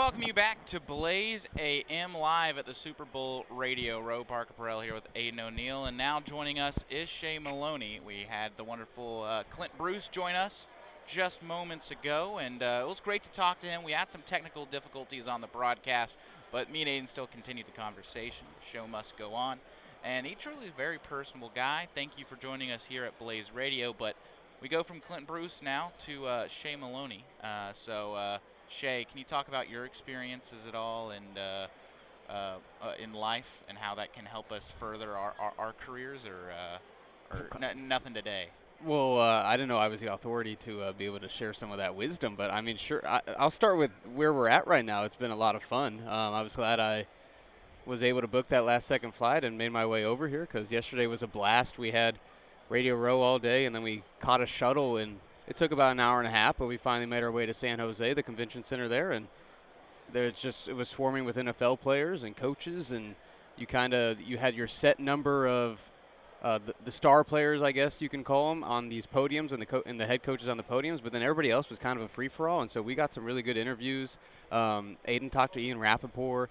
welcome you back to Blaze AM Live at the Super Bowl Radio Row. Parker Porrill here with Aidan O'Neill, and now joining us is Shay Moloney. We had the wonderful Clint Bruce join us just moments ago, and it was great to talk to him. We had some technical difficulties on the broadcast, but me and Aidan still continued the conversation. The show must go on, and he truly is a very personable guy. Thank you for joining us here at Blaze Radio, but we go from Clint Bruce now to Shay Moloney. Shay, can you talk about your experiences at all and in life and how that can help us further our careers, or nothing today? Well, I didn't know I was the authority to be able to share some of that wisdom, but I mean, sure. I'll start with where we're at right now. It's been a lot of fun. I was glad I was able to book that last-second flight and made my way over here because yesterday was a blast. We had Radio Row all day, and then we caught a shuttle, and it took about an hour and a half, but we finally made our way to San Jose, the convention center there, and it was swarming with NFL players and coaches, and you had your set number of the star players, I guess you can call them, on these podiums, and the head coaches on the podiums, but then everybody else was kind of a free-for-all, and so we got some really good interviews. Aidan talked to Ian Rappaport.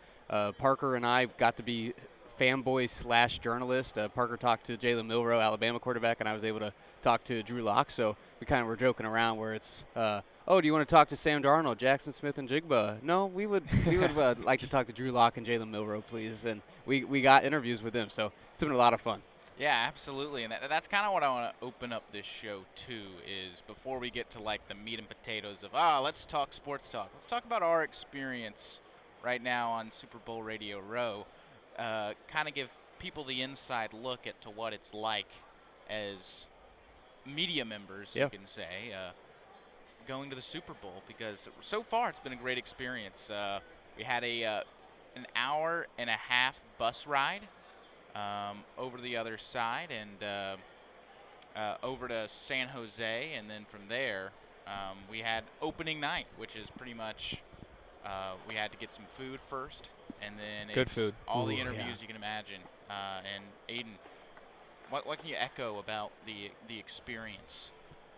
Parker and I got to be fanboy/journalist. Parker talked to Jalen Milroe, Alabama quarterback, and I was able to talk to Drew Lock. So we kind of were joking around where it's, do you want to talk to Sam Darnold, Jackson Smith, and Jigba? No, we would like to talk to Drew Lock and Jalen Milroe, please. And we got interviews with them. So it's been a lot of fun. Yeah, absolutely. And that's kind of what I want to open up this show to, is before we get to like the meat and potatoes of, let's talk sports talk. Let's talk about our experience right now on Super Bowl Radio Row. Kind of give people the inside look at to what it's like as media members, you can say, going to the Super Bowl, because so far it's been a great experience. We had an hour and a half bus ride over to the other side and over to San Jose, and then from there we had opening night, which is pretty much we had to get some food first. And then good food. All the interviews you can imagine. And Aidan, what can you echo about the experience?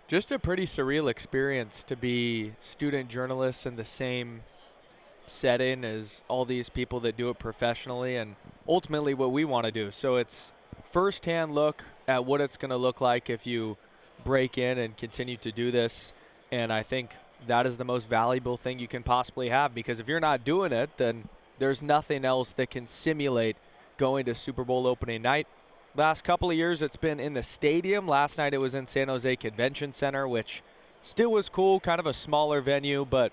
Just a pretty surreal experience to be student journalists in the same setting as all these people that do it professionally, and ultimately what we want to do. So it's firsthand look at what it's going to look like if you break in and continue to do this. And I think that is the most valuable thing you can possibly have, because if you're not doing it, then there's nothing else that can simulate going to Super Bowl opening night. Last couple of years, it's been in the stadium. Last night, it was in San Jose Convention Center, which still was cool, kind of a smaller venue, but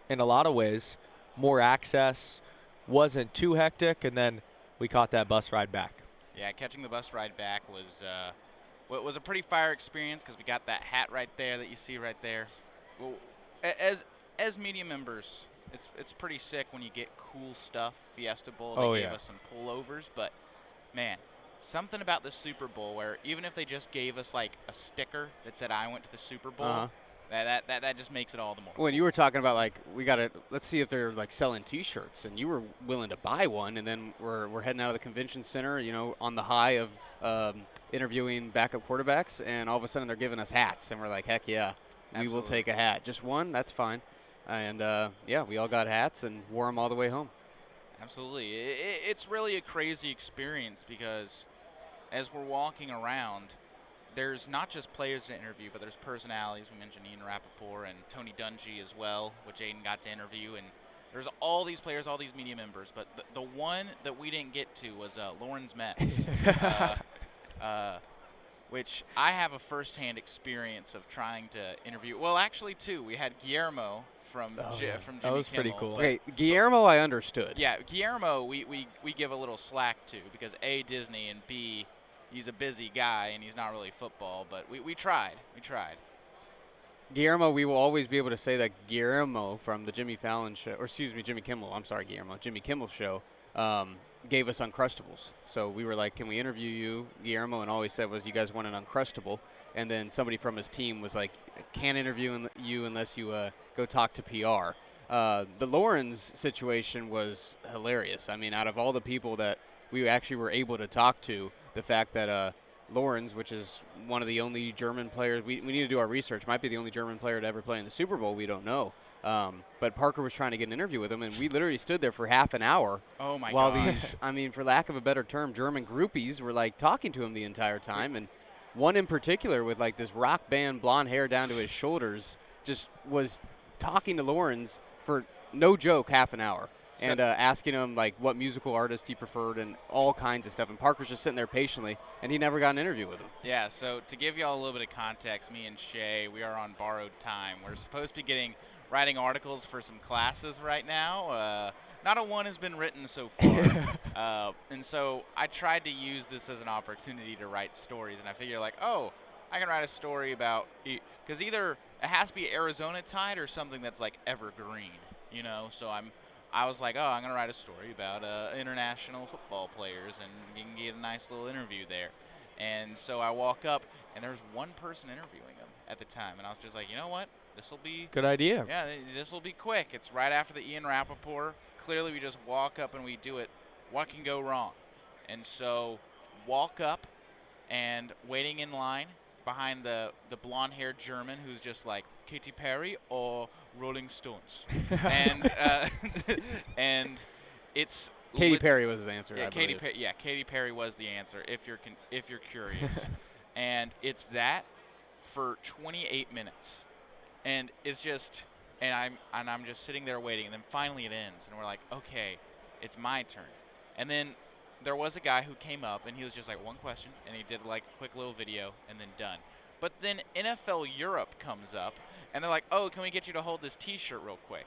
in a lot of ways, more access, wasn't too hectic, and then we caught that bus ride back. Yeah, catching the bus ride back was a pretty fire experience, because we got that hat right there that you see right there. Well, as media members, it's pretty sick when you get cool stuff. Fiesta Bowl, they gave us some pullovers, but man, something about the Super Bowl where even if they just gave us like a sticker that said I went to the Super Bowl, that just makes it all the more. When you were talking about like let's see if they're like selling T-shirts, and you were willing to buy one, and then we're heading out of the convention center, on the high of interviewing backup quarterbacks, and all of a sudden they're giving us hats, and we're like, heck yeah, we will take a hat. Just one, that's fine. And, we all got hats and wore them all the way home. Absolutely. It's really a crazy experience, because as we're walking around, there's not just players to interview, but there's personalities. We mentioned Ian Rappaport and Tony Dungy as well, which Aidan got to interview. And there's all these players, all these media members. But the one that we didn't get to was Lauren's Mets, which I have a firsthand experience of trying to interview. Well, actually, two. We had Guillermo from Jimmy that was Kimmel, pretty cool. Okay, Guillermo, I understood. Yeah, Guillermo, we give a little slack to, because A, Disney, and B, he's a busy guy and he's not really football. But we tried. Guillermo, we will always be able to say that Guillermo from the Jimmy Kimmel. I'm sorry, Guillermo. Jimmy Kimmel show gave us Uncrustables. So we were like, can we interview you, Guillermo? And all he said was, you guys want an Uncrustable. And then somebody from his team was like, can't interview you unless you go talk to PR. The Lawrence situation was hilarious. I mean, out of all the people that we actually were able to talk to, the fact that Lawrence, which is one of the only German players, we need to do our research, might be the only German player to ever play in the Super Bowl, we don't know. But Parker was trying to get an interview with him, and we literally stood there for half an hour. Oh my while God. these, for lack of a better term, German groupies were like talking to him the entire time. And one in particular with like this rock band blonde hair down to his shoulders just was talking to Lawrence for no joke half an hour. And asking him like what musical artist he preferred and all kinds of stuff. And Parker's just sitting there patiently, and he never got an interview with him. Yeah, so to give you all a little bit of context, me and Shay, we are on borrowed time. We're supposed to be writing articles for some classes right now. Not a one has been written so far. And so I tried to use this as an opportunity to write stories. And I figured like, oh, I can write a story about, because either it has to be Arizona Tide or something that's like evergreen, you know? So I was like, oh, I'm going to write a story about international football players, and you can get a nice little interview there. And so I walk up, and there's one person interviewing him at the time. And I was just like, you know what? This will be Good idea. Yeah, this will be quick. It's right after the Ian Rappaport. Clearly, we just walk up and we do it. What can go wrong? And so walk up and waiting in line behind the blonde-haired German who's just like, Katy Perry or Rolling Stones? and and it's Katy Perry was his answer. Yeah, I believe. Katy Perry was the answer. If you're curious, and it's that for 28 minutes, and it's just, and I'm just sitting there waiting, and then finally it ends, and we're like, okay, it's my turn, and then there was a guy who came up, and he was just like one question, and he did like a quick little video, and then done. But then NFL Europe comes up, and they're like, oh, can we get you to hold this T-shirt real quick?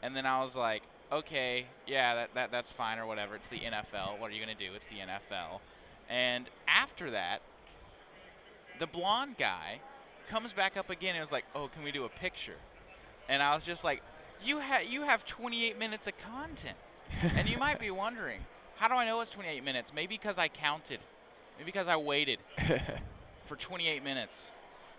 And then I was like, okay, yeah, that's fine or whatever. It's the NFL. What are you going to do? It's the NFL. And after that, the blonde guy comes back up again and was like, oh, can we do a picture? And I was just like, you have 28 minutes of content. And you might be wondering, how do I know it's 28 minutes? Maybe because I counted. Maybe because I waited for 28 minutes.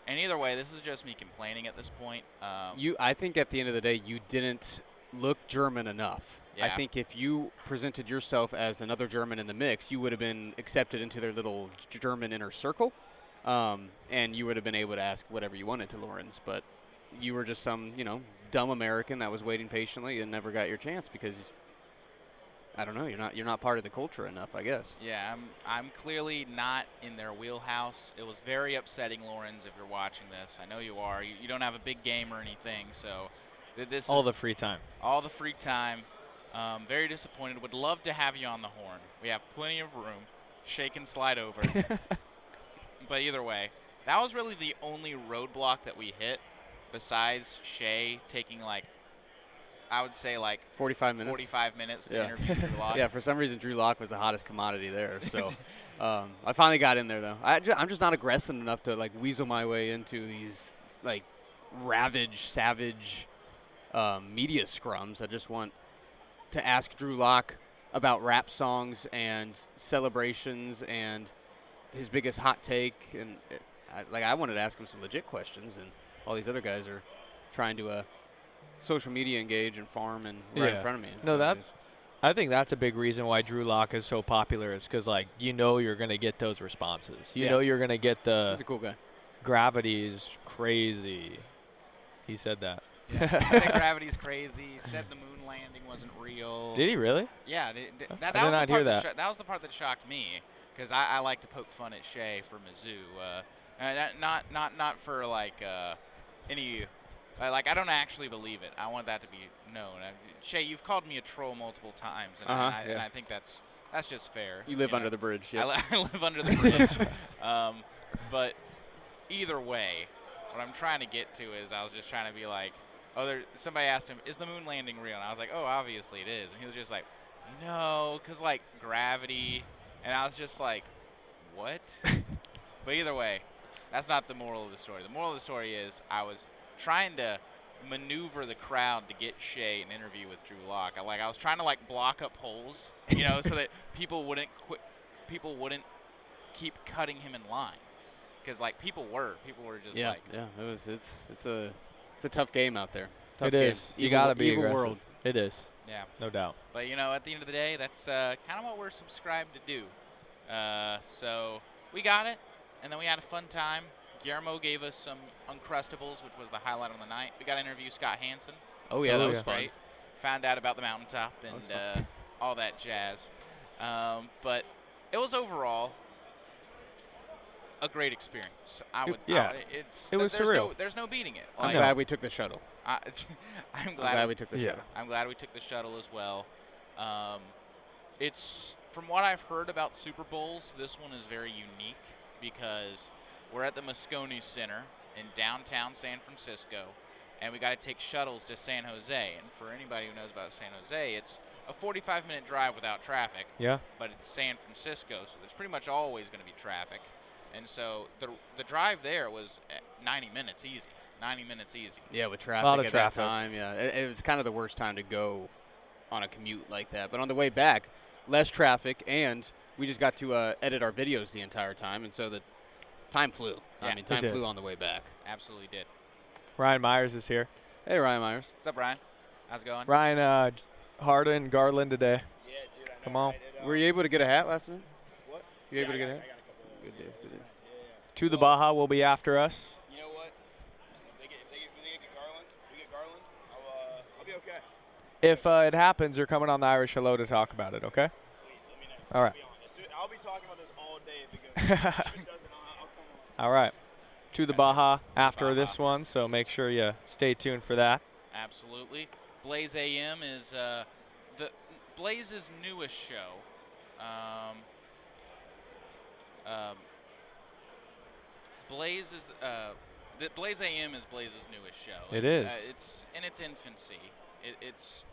And either way, this is just me complaining at this point. I think at the end of the day, you didn't look German enough. Yeah. I think if you presented yourself as another German in the mix, you would have been accepted into their little German inner circle, and you would have been able to ask whatever you wanted to Lawrence. But you were just some, dumb American that was waiting patiently and never got your chance because, I don't know, you're not part of the culture enough, I guess. Yeah, I'm clearly not in their wheelhouse. It was very upsetting, Lawrence, if you're watching this. I know you are. You don't have a big game or anything, so this All the free time. All the free time. Very disappointed. Would love to have you on the horn. We have plenty of room. Shake and slide over. But either way, that was really the only roadblock that we hit besides Shay taking I would say 45 minutes. 45 minutes to interview Drew Lock. Yeah, for some reason Drew Lock was the hottest commodity there. So I finally got in there though. I'm just not aggressive enough to weasel my way into these savage media scrums. I just want to ask Drew Lock about rap songs and celebrations and his biggest hot take, and I wanted to ask him some legit questions, and all these other guys are trying to social media engage and farm and right in front of me. No, I think that's a big reason why Drew Lock is so popular is because you're going to get those responses. You know you're going to get the. He's a cool guy. Gravity is crazy. He said that. Yeah. He said gravity's crazy. He said the moon landing wasn't real. Did he really? Yeah. That I did not hear that. That was the part that shocked me because I like to poke fun at Shay for Mizzou. Not for any. I don't actually believe it. I want that to be known. Shay, you've called me a troll multiple times, and, and I think that's just fair. You live under the bridge. Yeah. I live under the bridge. But either way, what I'm trying to get to is I was just trying to be like, somebody asked him, is the moon landing real? And I was like, oh, obviously it is. And he was just like, no, because gravity. And I was just like, what? But either way, that's not the moral of the story. The moral of the story is I was trying to maneuver the crowd to get Shay an interview with Drew Lock. I was trying to block up holes, so that people wouldn't keep cutting him in line, because people were just it's a tough game out there. Tough it is. Game. You gotta be evil aggressive. World. It is. Yeah, no doubt. But at the end of the day, that's kind of what we're subscribed to do. So we got it, and then we had a fun time. Guillermo gave us some Uncrustables, which was the highlight on the night. We got to interview Scott Hansen. Oh, yeah, Oh, that yeah. was fun. Right? Found out about the mountaintop was and fun. all that jazz. But it was overall a great experience. Yeah. It was surreal. There's no beating it. I'm Like, glad we took the shuttle. I, I'm I'm glad. glad we took the Yeah. shuttle. I'm glad we took the shuttle as well. It's from what I've heard about Super Bowls, this one is very unique because we're at the Moscone Center in downtown San Francisco, and we got to take shuttles to San Jose. And for anybody who knows about San Jose, it's a 45-minute drive without traffic. Yeah. But it's San Francisco, so there's pretty much always going to be traffic. And so the drive there was 90 minutes easy. 90 minutes easy. Yeah, with Lot traffic of at traffic. that time. Yeah, it was kind of the worst time to go on a commute like that. But on the way back, less traffic, and we just got to edit our videos the entire time, and so the time flew. Yeah, I mean, it time did. flew on the way back. Absolutely did. Ryan Myers is here. Hey, Ryan Myers. What's up, Ryan? How's it going? Ryan Harden, Garland today. Yeah, dude. I know. Come on. Were you able to get a hat last night? What? You able to I get a got hat? a couple of Good deal. Good deal. nice. Yeah. To the Baja will be after us. You know what? Listen, if they get Garland, we get Garland, I'll be okay. If it happens, you're coming on the Irish Hello to talk about it, okay? Please, let me know. All right. I'll be on it. I'll be talking about this all day if it goes. If it doesn't, I'll come on. All right. To the Baja after Baja. this one, so make sure you stay tuned for that. Absolutely. Blaze AM is the Blaze's newest show. Blaze is the Blaze AM is Blaze's newest show. It is. It's in its infancy. It's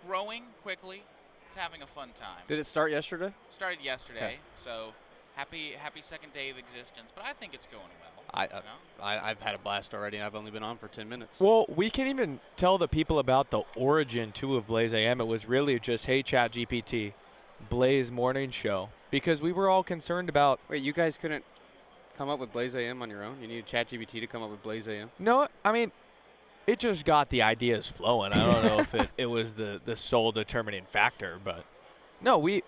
growing quickly. It's having a fun time. Did it start yesterday? Started yesterday, Okay. so happy second day of existence. But I think it's going well. I've had a blast already, and I've only been on for 10 minutes. Well, we can even tell the people about the origin, too, of Blaze AM. It was really just, hey, ChatGPT, Blaze morning show. Because we were all concerned about, Wait, you guys couldn't come up with Blaze AM on your own? You needed ChatGPT to come up with Blaze AM? no, I mean, it just got the ideas flowing. I don't know if it was the sole determining factor, but no, it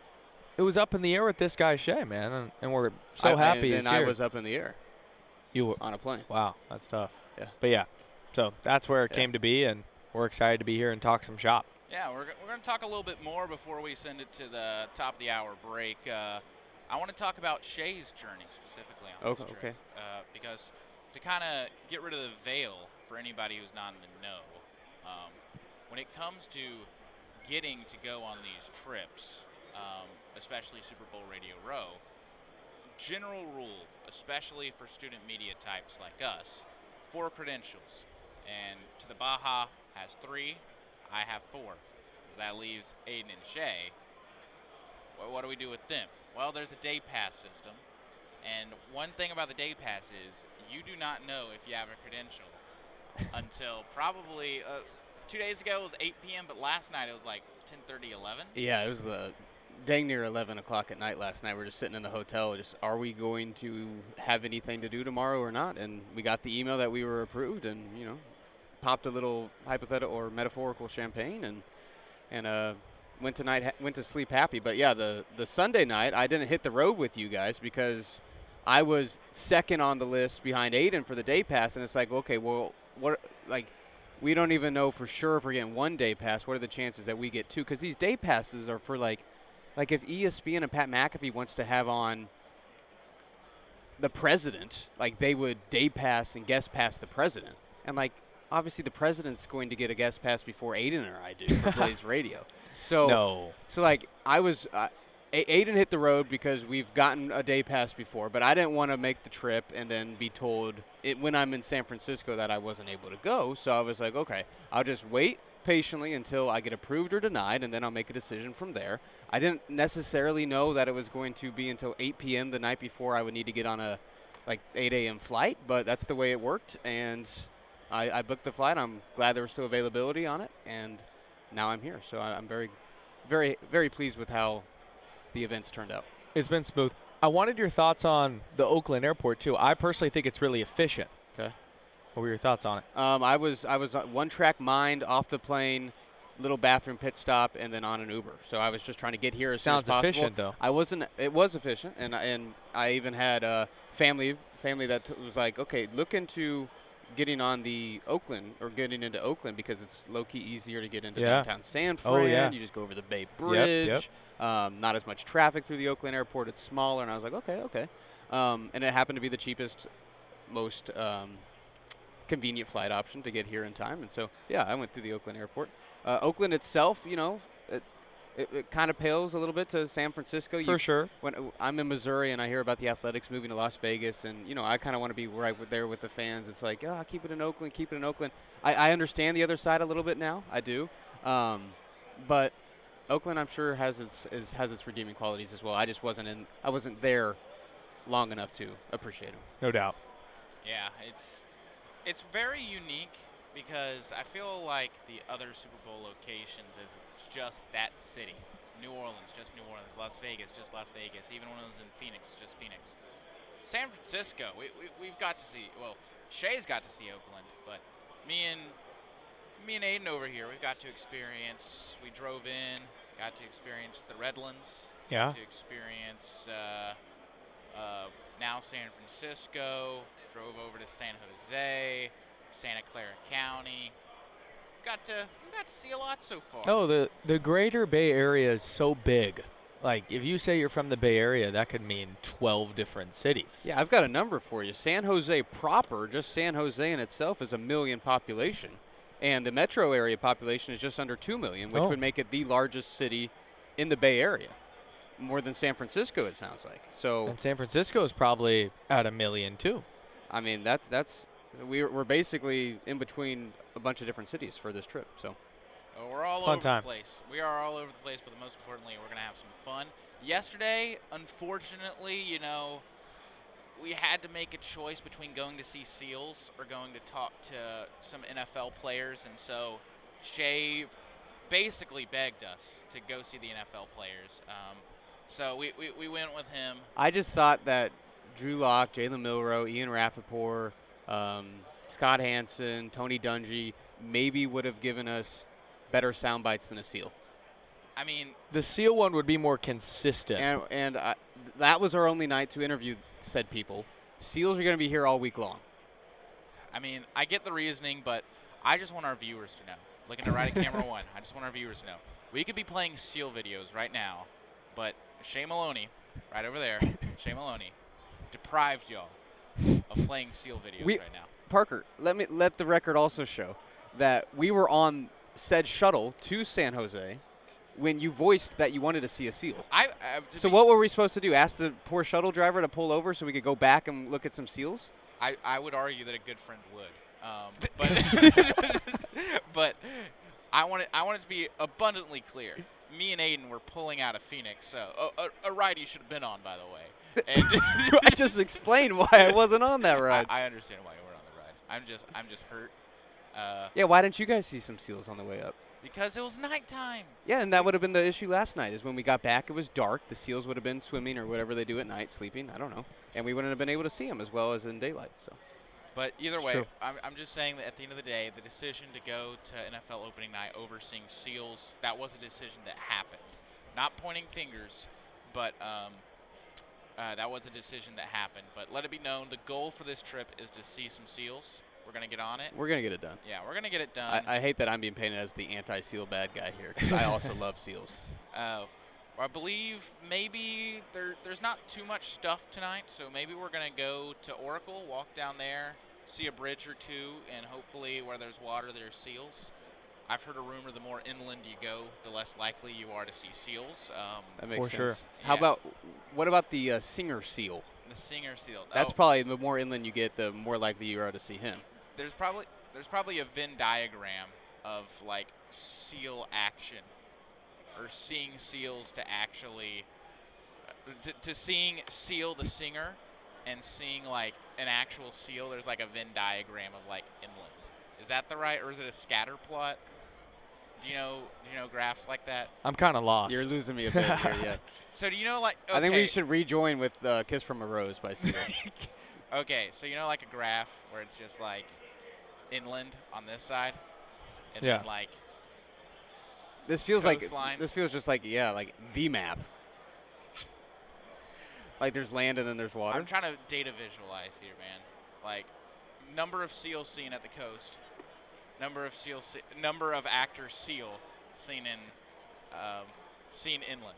was up in the air with this guy, Shay, man, and we're so happy he's And I here. was up in the air You were, on a plane. wow, that's tough. Yeah. But yeah, so that's where it Yeah. came to be, and we're excited to be here and talk some shop. Yeah, we're going to talk a little bit more before we send it to the top of the hour break. I want to talk about Shay's journey specifically on this trip. Okay. Because to kind of get rid of the veil for anybody who's not in the know, when it comes to getting to go on these trips, especially Super Bowl Radio Row, general rule, especially for student media types like us, 4 credentials. And to the Baja has 3, I have 4. So that leaves Aidan and Shay. What do we do with them? Well, there's a day pass system. And one thing about the day pass is you do not know if you have a credential until probably 2 days ago it was 8 p.m., but last night it was like 10:30, 11. Yeah, it was dang near 11 o'clock at night last night. We're just sitting in the hotel. Are we going to have anything to do tomorrow or not? And we got the email that we were approved, and popped a little hypothetical or metaphorical champagne, and went to sleep happy. But yeah, the Sunday night I didn't hit the road with you guys because I was second on the list behind Aidan for the day pass, and it's like, okay, well, we don't even know for sure if we're getting 1 day pass. What are the chances that we get 2? Because these day passes are for like if ESPN and Pat McAfee wants to have on the president, they would day pass and guest pass the president. And obviously the president's going to get a guest pass before Aidan or I do for Blaze Radio. So No. So I was Aidan hit the road because we've gotten a day pass before, but I didn't want to make the trip and then be told when I'm in San Francisco that I wasn't able to go. So I was like, okay, I'll just wait patiently until I get approved or denied, and then I'll make a decision from there. I didn't necessarily know that it was going to be until 8 p.m. the night before I would need to get on a 8 a.m. flight, but that's the way it worked, and I booked the flight. I'm glad there was still availability on it, and now I'm here. So I'm very, very, very pleased with how the events turned out. It's been smooth. I wanted your thoughts on the Oakland airport, too. I personally think it's really efficient. Okay. What were your thoughts on it? I was on one-track mind, off the plane, little bathroom pit stop, and then on an Uber. So I was just trying to get here as soon as Sounds possible. efficient, though. It was efficient, and I even had family that was like, okay, look into getting on the Oakland or getting into Oakland because it's low-key easier to get into Yeah. downtown San Fran. Oh, yeah. You just go over the Bay Bridge. Yep. Not as much traffic through the Oakland airport. It's smaller. And I was like, okay. And it happened to be the cheapest, most convenient flight option to get here in time. And so, yeah, I went through the Oakland airport. Oakland itself, it kind of pales a little bit to San Francisco. For sure. When I'm in Missouri and I hear about the Athletics moving to Las Vegas, and I kind of want to be right there with the fans. It's like, keep it in Oakland, keep it in Oakland. I understand the other side a little bit now. I do, but Oakland, I'm sure, has its redeeming qualities as well. I wasn't there long enough to appreciate them. No doubt. Yeah, it's very unique because I feel like the other Super Bowl locations is it's just that city. New Orleans, just New Orleans. Las Vegas, just Las Vegas. Even when it was in Phoenix, just Phoenix. San Francisco, we've got to see. Well, Shay's got to see Oakland, but me and Aidan over here, we've got to experience. We drove in, got to experience the Redlands. Yeah. Got to experience now San Francisco. Drove over to San Jose, Santa Clara County. We've got to see a lot so far. Oh, the greater Bay Area is so big. Like, if you say you're from the Bay Area, that could mean 12 different cities. Yeah, I've got a number for you. San Jose proper, just San Jose in itself, is 1 million population. And the metro area population is just under 2 million, which would make it the largest city in the Bay Area. More than San Francisco, it sounds like. So, And San Francisco is probably at 1 million, too. I mean, we're basically in between a bunch of different cities for this trip. So, we're all Fun over time. the place. We are all over the place, but most importantly, we're going to have some fun. Yesterday, unfortunately, we had to make a choice between going to see SEALs or going to talk to some NFL players, and so Shay basically begged us to go see the NFL players. So we went with him. I just thought that Drew Lock, Jalen Milroe, Ian Rappaport, Scott Hansen, Tony Dungy maybe would have given us better sound bites than a SEAL. I mean, The SEAL one would be more consistent. And that was our only night to interview said people. SEALs are going to be here all week long. I mean, I get the reasoning, but I just want our viewers to know. Looking to right at camera one, I just want our viewers to know. We could be playing SEAL videos right now, but Shay Moloney, right over there, Shay Moloney, deprived y'all of playing SEAL videos right now. Parker, let the record also show that we were on said shuttle to San Jose when you voiced that you wanted to see a SEAL. So what were we supposed to do? Ask the poor shuttle driver to pull over so we could go back and look at some SEALs? I would argue that a good friend would, but I want it to be abundantly clear. Me and Aidan were pulling out of Phoenix, so a ride you should have been on, by the way. And I just explained why I wasn't on that ride. I understand why you weren't on the ride. I'm just hurt. Yeah, why didn't you guys see some SEAls on the way up? Because it was nighttime. Yeah, and that would have been the issue last night, is when we got back, it was dark. The SEAls would have been swimming or whatever they do at night, sleeping. I don't know. And we wouldn't have been able to see them as well as in daylight. So, But either It's way, true. I'm just saying that at the end of the day, the decision to go to NFL opening night over seeing SEALs, that was a decision that happened. Not pointing fingers, but that was a decision that happened. But let it be known, the goal for this trip is to see some SEALs. We're going to get on it. we're going to get it done. Yeah, we're going to get it done. I hate that I'm being painted as the anti-SEAL bad guy here, because I also love SEAls. I believe maybe there's not too much stuff tonight, so maybe we're going to go to Oracle, walk down there, see a bridge or two, and hopefully where there's water, there's seals. I've heard a rumor the more inland you go, the less likely you are to see seals. That makes For sure. sense. Yeah. What about the singer seal? The singer seal. That's probably the more inland you get, the more likely you are to see him. There's probably a Venn diagram of like seal action, or seeing seals to actually to seeing Seal the singer and seeing like an actual seal. There's like a Venn diagram of like inland. Is that the right, or is it a scatter plot? Do you know graphs like that? I'm kind of lost. You're losing me a bit here, yeah. So do you know like? Okay. I think we should rejoin with "Kiss from a Rose" by Seal. Okay, so you know like a graph where it's just like inland on this side, and Yeah. then like This feels Coastline. just like the map. Like there's land and then there's water. I'm trying to data visualize here, man. Like number of seals seen at the coast, number of actors seal seen inland.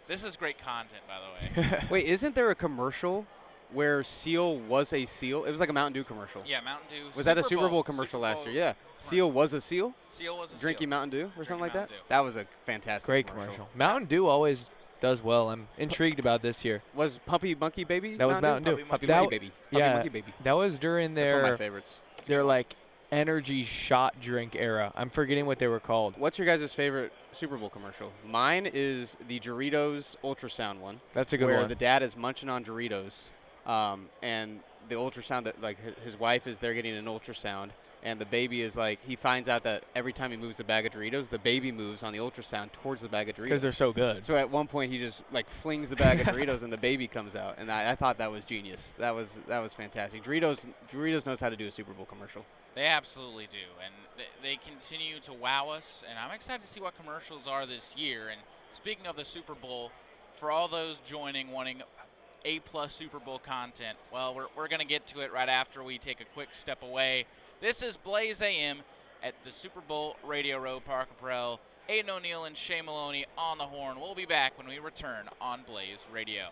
This is great content, by the way. Wait, isn't there a commercial where seal was a seal? It was like a Mountain Dew commercial. Yeah, Mountain Dew. Was that the Super Bowl commercial last year? Yeah. Seal was a seal? Seal was a seal. Drinking Mountain Dew or something like that? Mountain Dew. That was a fantastic Great commercial. Mountain Dew always does well. I'm intrigued about this year. Was Puppy Monkey Baby? That was Mountain Dew. Puppy That Monkey Baby. Puppy yeah, Monkey Baby. that was during That's one of my their favorites. like energy shot drink era. I'm forgetting what they were called. What's your guys' favorite Super Bowl commercial? Mine is the Doritos ultrasound one. That's a good where one. the dad is munching on Doritos, and the ultrasound that like his wife is there getting an ultrasound, and the baby is like he finds out that every time he moves a bag of Doritos, the baby moves on the ultrasound towards the bag of Doritos. Because they're so good. So at one point he just like flings the bag of Doritos and the baby comes out, and I thought that was genius. That was fantastic. Doritos knows how to do a Super Bowl commercial. They absolutely do, and they continue to wow us, and I'm excited to see what commercials are this year. And speaking of the Super Bowl, for all those joining wanting A-plus Super Bowl content, well, we're going to get to it right after we take a quick step away. This is Blaze AM at the Super Bowl Radio Row. Parker Porrill, Aidan O'Neill, and Shay Moloney on the horn. We'll be back when we return on Blaze Radio.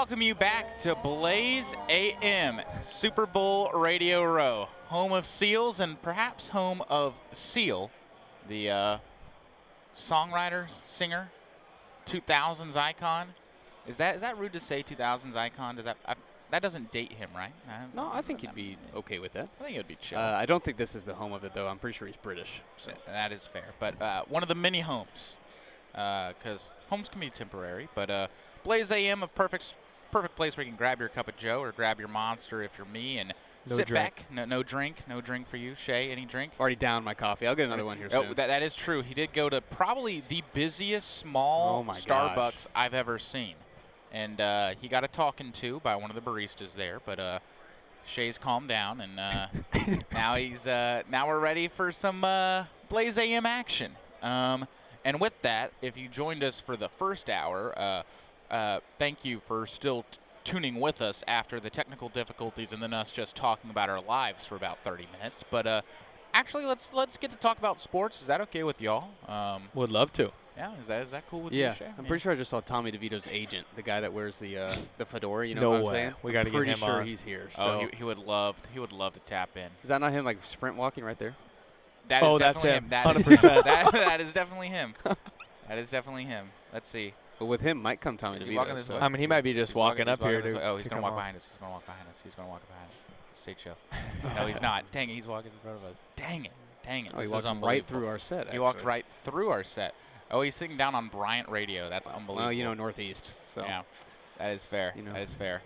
welcome you back to Blaze AM, Super Bowl Radio Row, home of Seals and perhaps home of Seal, the songwriter, singer, 2000s icon. Is that rude to say 2000s icon? Does that doesn't date him, right? No, I think he'd be okay with that. I think it would be chill. I don't think this is the home of it, though. I'm pretty sure he's British. So. That is fair. But one of the many homes, because homes can be temporary. But Blaze AM, a perfect place where you can grab your cup of Joe or grab your Monster if you're me and sit back. No drink for you. Shay, any drink? Already down my coffee. I'll get another one here soon. That is true. He did go to probably the busiest small Starbucks I've ever seen. And he got a talking to by one of the baristas there, but Shay's calmed down, and now we're ready for some Blaze AM action. And with that, if you joined us for the first hour, thank you for still tuning with us after the technical difficulties and then us just talking about our lives for about 30 minutes. But actually, let's get to talk about sports. Is that okay with y'all? Would love to. Yeah, is that cool with you, Shay? I'm pretty sure I just saw Tommy DeVito's agent, the guy that wears the fedora. You know No what I'm way. saying? We gotta get pretty him sure on. he's here. Oh, So. he would love to tap in. Is that not him, like sprint walking right there? That is that's definitely him. That is- 100%. that is definitely him. That is definitely him. Let's see. But with him might come Tommy Is he walking DeVito. this So. way? I mean, he might be just He's walking he's up here this to way. Oh, he's to gonna come walk on. behind us. He's gonna walk behind us. Stay chill. No, he's not. Dang it, he's walking in front of us. Dang it. Oh, he This walked is right unbelievable. through our set. He walked actually. right through our set. Oh, he's sitting down on Bryant Radio. That's unbelievable. Well, you know, Northeast. So. Yeah, that is fair. You know. That is fair.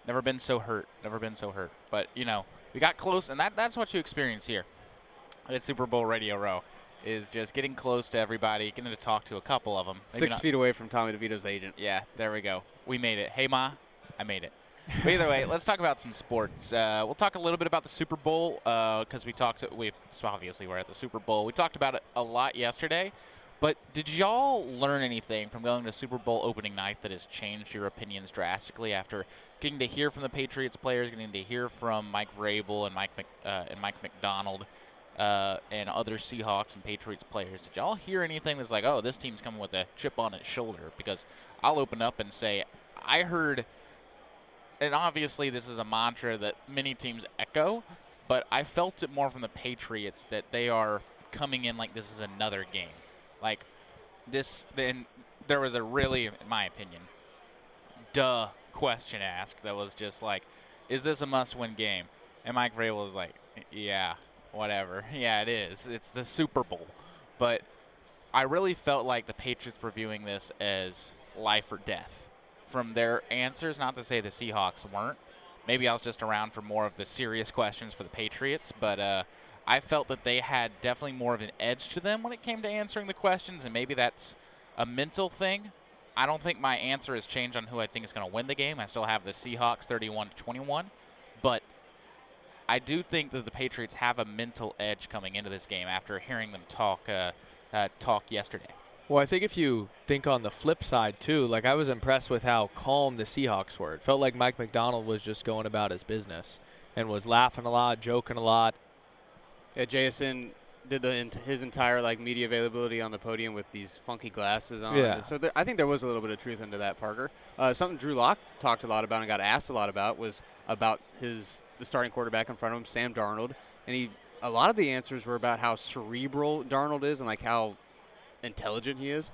Never been so hurt. But, we got close, and that's what you experience here at Super Bowl Radio Row, is just getting close to everybody, getting to talk to a couple of them. 6 feet away from Tommy DeVito's agent. Yeah, there we go. We made it. Hey, Ma, I made it. But either way, let's talk about some sports. We'll talk a little bit about the Super Bowl because obviously we're at the Super Bowl. We talked about it a lot yesterday. But did y'all learn anything from going to Super Bowl opening night that has changed your opinions drastically after getting to hear from the Patriots players, getting to hear from Mike Vrabel and Mike McDonald and other Seahawks and Patriots players? Did y'all hear anything that's like, oh, this team's coming with a chip on its shoulder? Because I'll open up and say I heard, and obviously this is a mantra that many teams echo, but I felt it more from the Patriots that they are coming in like this is another game. Like this, then there was a really, in my opinion, question asked that was just like, is this a must-win game? And Mike Vrabel was like, yeah, whatever. Yeah, it is. It's the Super Bowl. But I really felt like the Patriots were viewing this as life or death. From their answers, not to say the Seahawks weren't. Maybe I was just around for more of the serious questions for the Patriots, but I felt that they had definitely more of an edge to them when it came to answering the questions, and maybe that's a mental thing. I don't think my answer has changed on who I think is going to win the game. I still have the Seahawks 31-21, but I do think that the Patriots have a mental edge coming into this game after hearing them talk yesterday. Well, I think if you think on the flip side, too, like I was impressed with how calm the Seahawks were. It felt like Mike McDonald was just going about his business and was laughing a lot, joking a lot. Yeah, JSN did his entire media availability on the podium with these funky glasses on. Yeah. So I think there was a little bit of truth into that, Parker. Something Drew Lock talked a lot about and got asked a lot about was about the starting quarterback in front of him, Sam Darnold, and a lot of the answers were about how cerebral Darnold is and like how intelligent he is,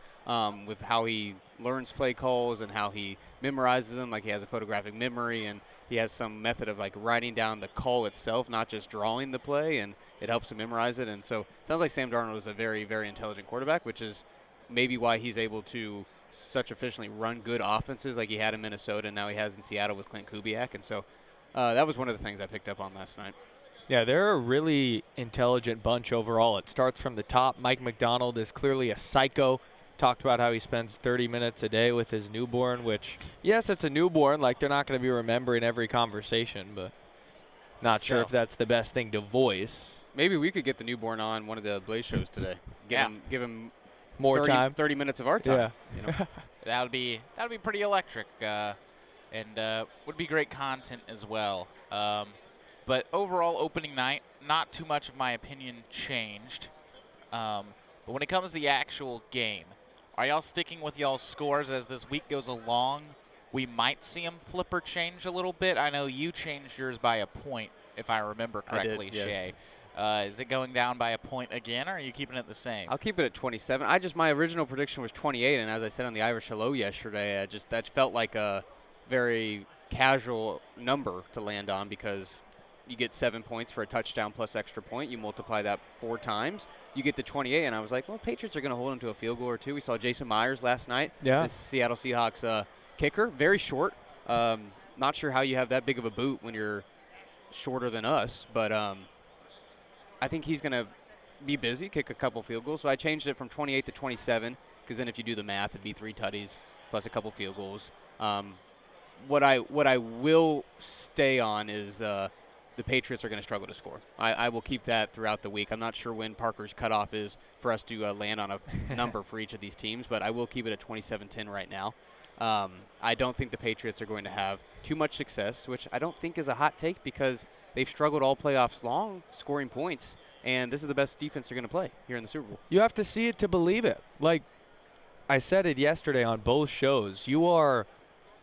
with how he learns play calls and how he memorizes them. Like he has a photographic memory and he has some method of writing down the call itself, not just drawing the play, and it helps him memorize it. And so it sounds like Sam Darnold is a very, very intelligent quarterback, which is maybe why he's able to such efficiently run good offenses like he had in Minnesota and now he has in Seattle with Clint Kubiak. And so that was one of the things I picked up on last night. Yeah, they're a really intelligent bunch overall. It starts from the top. Mike McDonald is clearly a psycho. Talked about how he spends 30 minutes a day with his newborn, which, yes, it's a newborn. Like, they're not going to be remembering every conversation, but not sure if that's the best thing to voice. Maybe we could get the newborn on one of the Blaze shows today. Give him more 30 minutes of our time. Yeah. You know? That would be pretty electric, and would be great content as well. But overall, opening night, not too much of my opinion changed. But when it comes to the actual game, are y'all sticking with y'all's scores as this week goes along we might see him flip or change a little bit. I know you changed yours by a point, if I remember correctly, I did, yes. Shay. Is it going down by a point again, or are you keeping it the same? I'll keep it at 27. My original prediction was 28, and as I said on the Irish Hello yesterday, that felt like a very casual number to land on because you get 7 points for a touchdown plus extra point. You multiply that 4 times, you get to 28, and I was like, well, Patriots are going to hold him to a field goal or two. We saw Jason Myers last night, the Seattle Seahawks kicker, very short. Not sure how you have that big of a boot when you're shorter than us, but I think he's going to be busy, kick a couple field goals. So I changed it from 28 to 27 because then if you do the math, it'd be 3 tutties plus a couple field goals. What I will stay on is the Patriots are going to struggle to score. I will keep that throughout the week. I'm not sure when Parker's cutoff is for us to land on a number for each of these teams, but I will keep it at 27-10 right now. I don't think the Patriots are going to have too much success, which I don't think is a hot take because they've struggled all playoffs long scoring points, and this is the best defense they're going to play here in the Super Bowl. You have to see it to believe it. Like I said it yesterday on both shows, you are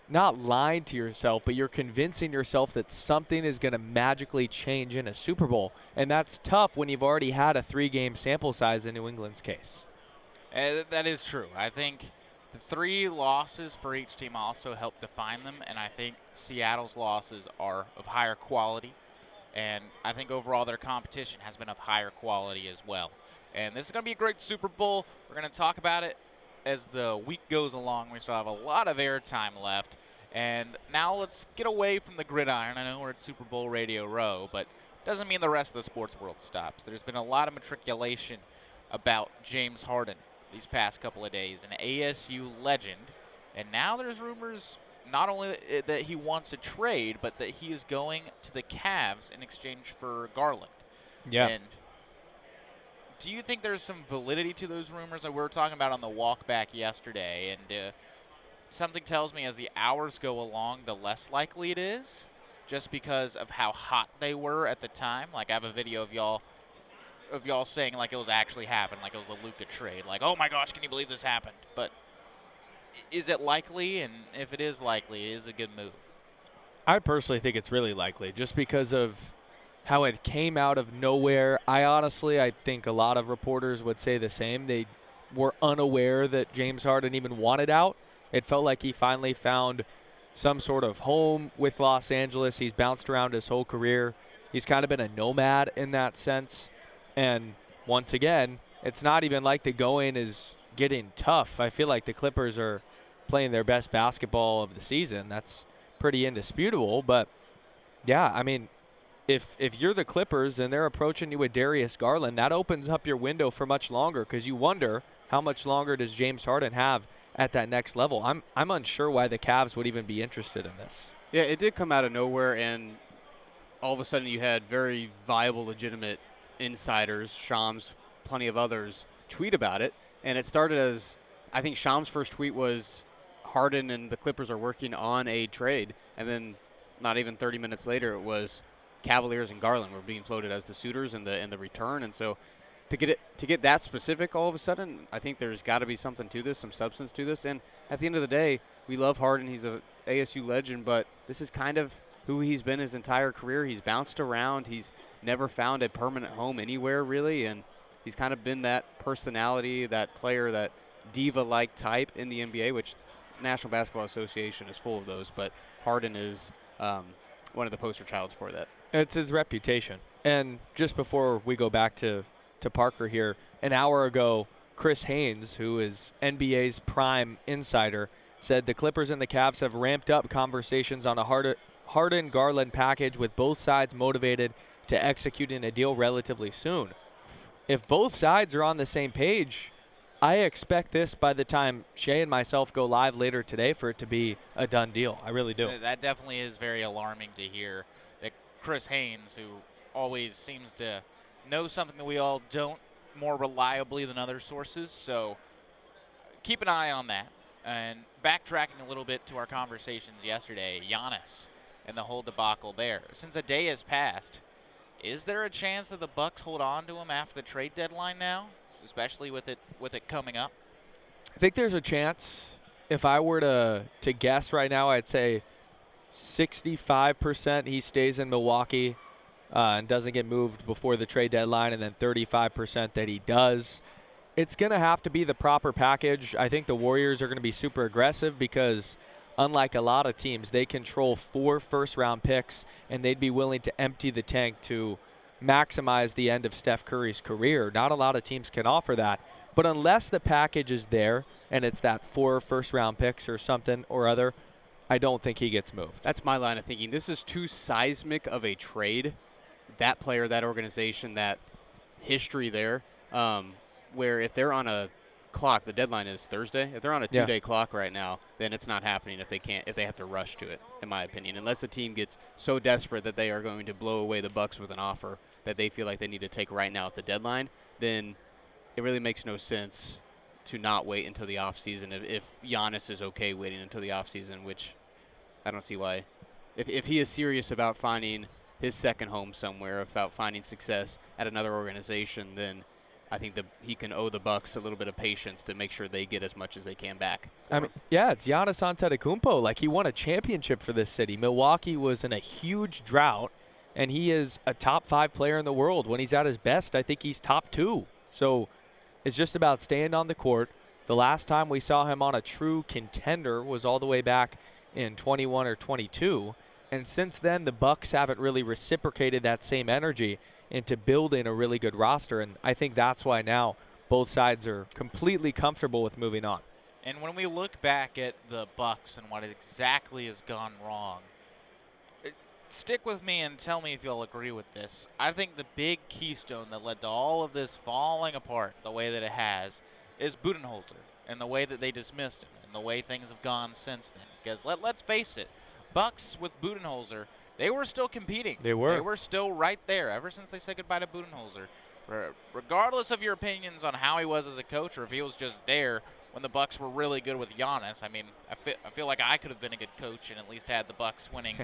not lying to yourself, but you're convincing yourself that something is going to magically change in a Super Bowl, and that's tough when you've already had a 3-game sample size in New England's case. That is true. I think the 3 losses for each team also help define them, and I think Seattle's losses are of higher quality, and I think overall their competition has been of higher quality as well. And this is going to be a great Super Bowl. We're going to talk about it as the week goes along. We still have a lot of airtime left. And now let's get away from the gridiron. I know we're at Super Bowl Radio Row, but doesn't mean the rest of the sports world stops. There's been a lot of matriculation about James Harden these past couple of days, an ASU legend. And now there's rumors not only that he wants a trade, but that he is going to the Cavs in exchange for Garland. Yeah. And do you think there's some validity to those rumors that we were talking about on the walk back yesterday? And something tells me as the hours go along, the less likely it is, just because of how hot they were at the time. Like, I have a video of y'all saying like it was actually happened, like it was a Luka trade. Like, oh my gosh, can you believe this happened? But is it likely? And if it is likely, it is a good move. I personally think it's really likely just because of how it came out of nowhere. I think a lot of reporters would say the same. They were unaware that James Harden even wanted out. It felt like he finally found some sort of home with Los Angeles. He's bounced around his whole career. He's kind of been a nomad in that sense. And once again, it's not even like the going is getting tough. I feel like the Clippers are playing their best basketball of the season. That's pretty indisputable. But, yeah, I mean, if you're the Clippers and they're approaching you with Darius Garland, that opens up your window for much longer because you wonder how much longer does James Harden have at that next level. I'm unsure why the Cavs would even be interested in this. Yeah, it did come out of nowhere, and all of a sudden you had very viable, legitimate insiders, Shams, plenty of others, tweet about it. And it started as, I think Shams' first tweet was Harden and the Clippers are working on a trade. And then not even 30 minutes later, it was Cavaliers and Garland were being floated as the suitors in the return. And so to get that specific all of a sudden, I think there's got to be something to this, some substance to this. And at the end of the day, we love Harden. He's a ASU legend, but this is kind of who he's been his entire career. He's bounced around. He's never found a permanent home anywhere, really, and he's kind of been that personality, that player, that diva-like type in the NBA, which National Basketball Association is full of those, but Harden is one of the poster childs for that. It's his reputation. And just before we go back to Parker here, an hour ago, Chris Haynes, who is NBA's prime insider, said the Clippers and the Cavs have ramped up conversations on a Harden-Garland package with both sides motivated to executing a deal relatively soon. If both sides are on the same page, I expect this by the time Shay and myself go live later today for it to be a done deal. I really do. That definitely is very alarming to hear that Chris Haynes, who always seems to know something that we all don't more reliably than other sources, so keep an eye on that. And backtracking a little bit to our conversations yesterday, Giannis and the whole debacle there. Since a day has passed, is there a chance that the Bucks hold on to him after the trade deadline now, especially with it coming up? I think there's a chance. if I were to guess right now, I'd say 65% he stays in Milwaukee and doesn't get moved before the trade deadline, and then 35% that he does. It's going to have to be the proper package. I think the Warriors are going to be super aggressive because unlike a lot of teams, they control 4 first-round picks, and they'd be willing to empty the tank to maximize the end of Steph Curry's career. Not a lot of teams can offer that. But unless the package is there and it's that 4 first-round picks or something or other, I don't think he gets moved. That's my line of thinking. This is too seismic of a trade. That player, that organization, that history there, where if they're on a clock, the deadline is Thursday. If they're on a 2-day clock right now, then it's not happening if they have to rush to it, in my opinion. Unless the team gets so desperate that they are going to blow away the Bucks with an offer that they feel like they need to take right now at the deadline, then it really makes no sense to not wait until the offseason if Giannis is okay waiting until the offseason, which I don't see why. If he is serious about finding his second home somewhere, about finding success at another organization, then I think he can owe the Bucks a little bit of patience to make sure they get as much as they can back. I mean, yeah, it's Giannis Antetokounmpo. Like, he won a championship for this city. Milwaukee was in a huge drought, and he is a top 5 player in the world. When he's at his best, I think he's top 2. So it's just about staying on the court. The last time we saw him on a true contender was all the way back in 21 or 22. And since then, the Bucks haven't really reciprocated that same energy into building a really good roster. And I think that's why now both sides are completely comfortable with moving on. And when we look back at the Bucks and what exactly has gone wrong, stick with me and tell me if you'll agree with this. I think the big keystone that led to all of this falling apart the way that it has is Budenholzer and the way that they dismissed him and the way things have gone since then. Because let's face it, Bucks with Budenholzer, they were still competing. They were. They were still right there ever since they said goodbye to Budenholzer. Regardless of your opinions on how he was as a coach or if he was just there when the Bucks were really good with Giannis. I mean, I feel like I could have been a good coach and at least had the Bucks winning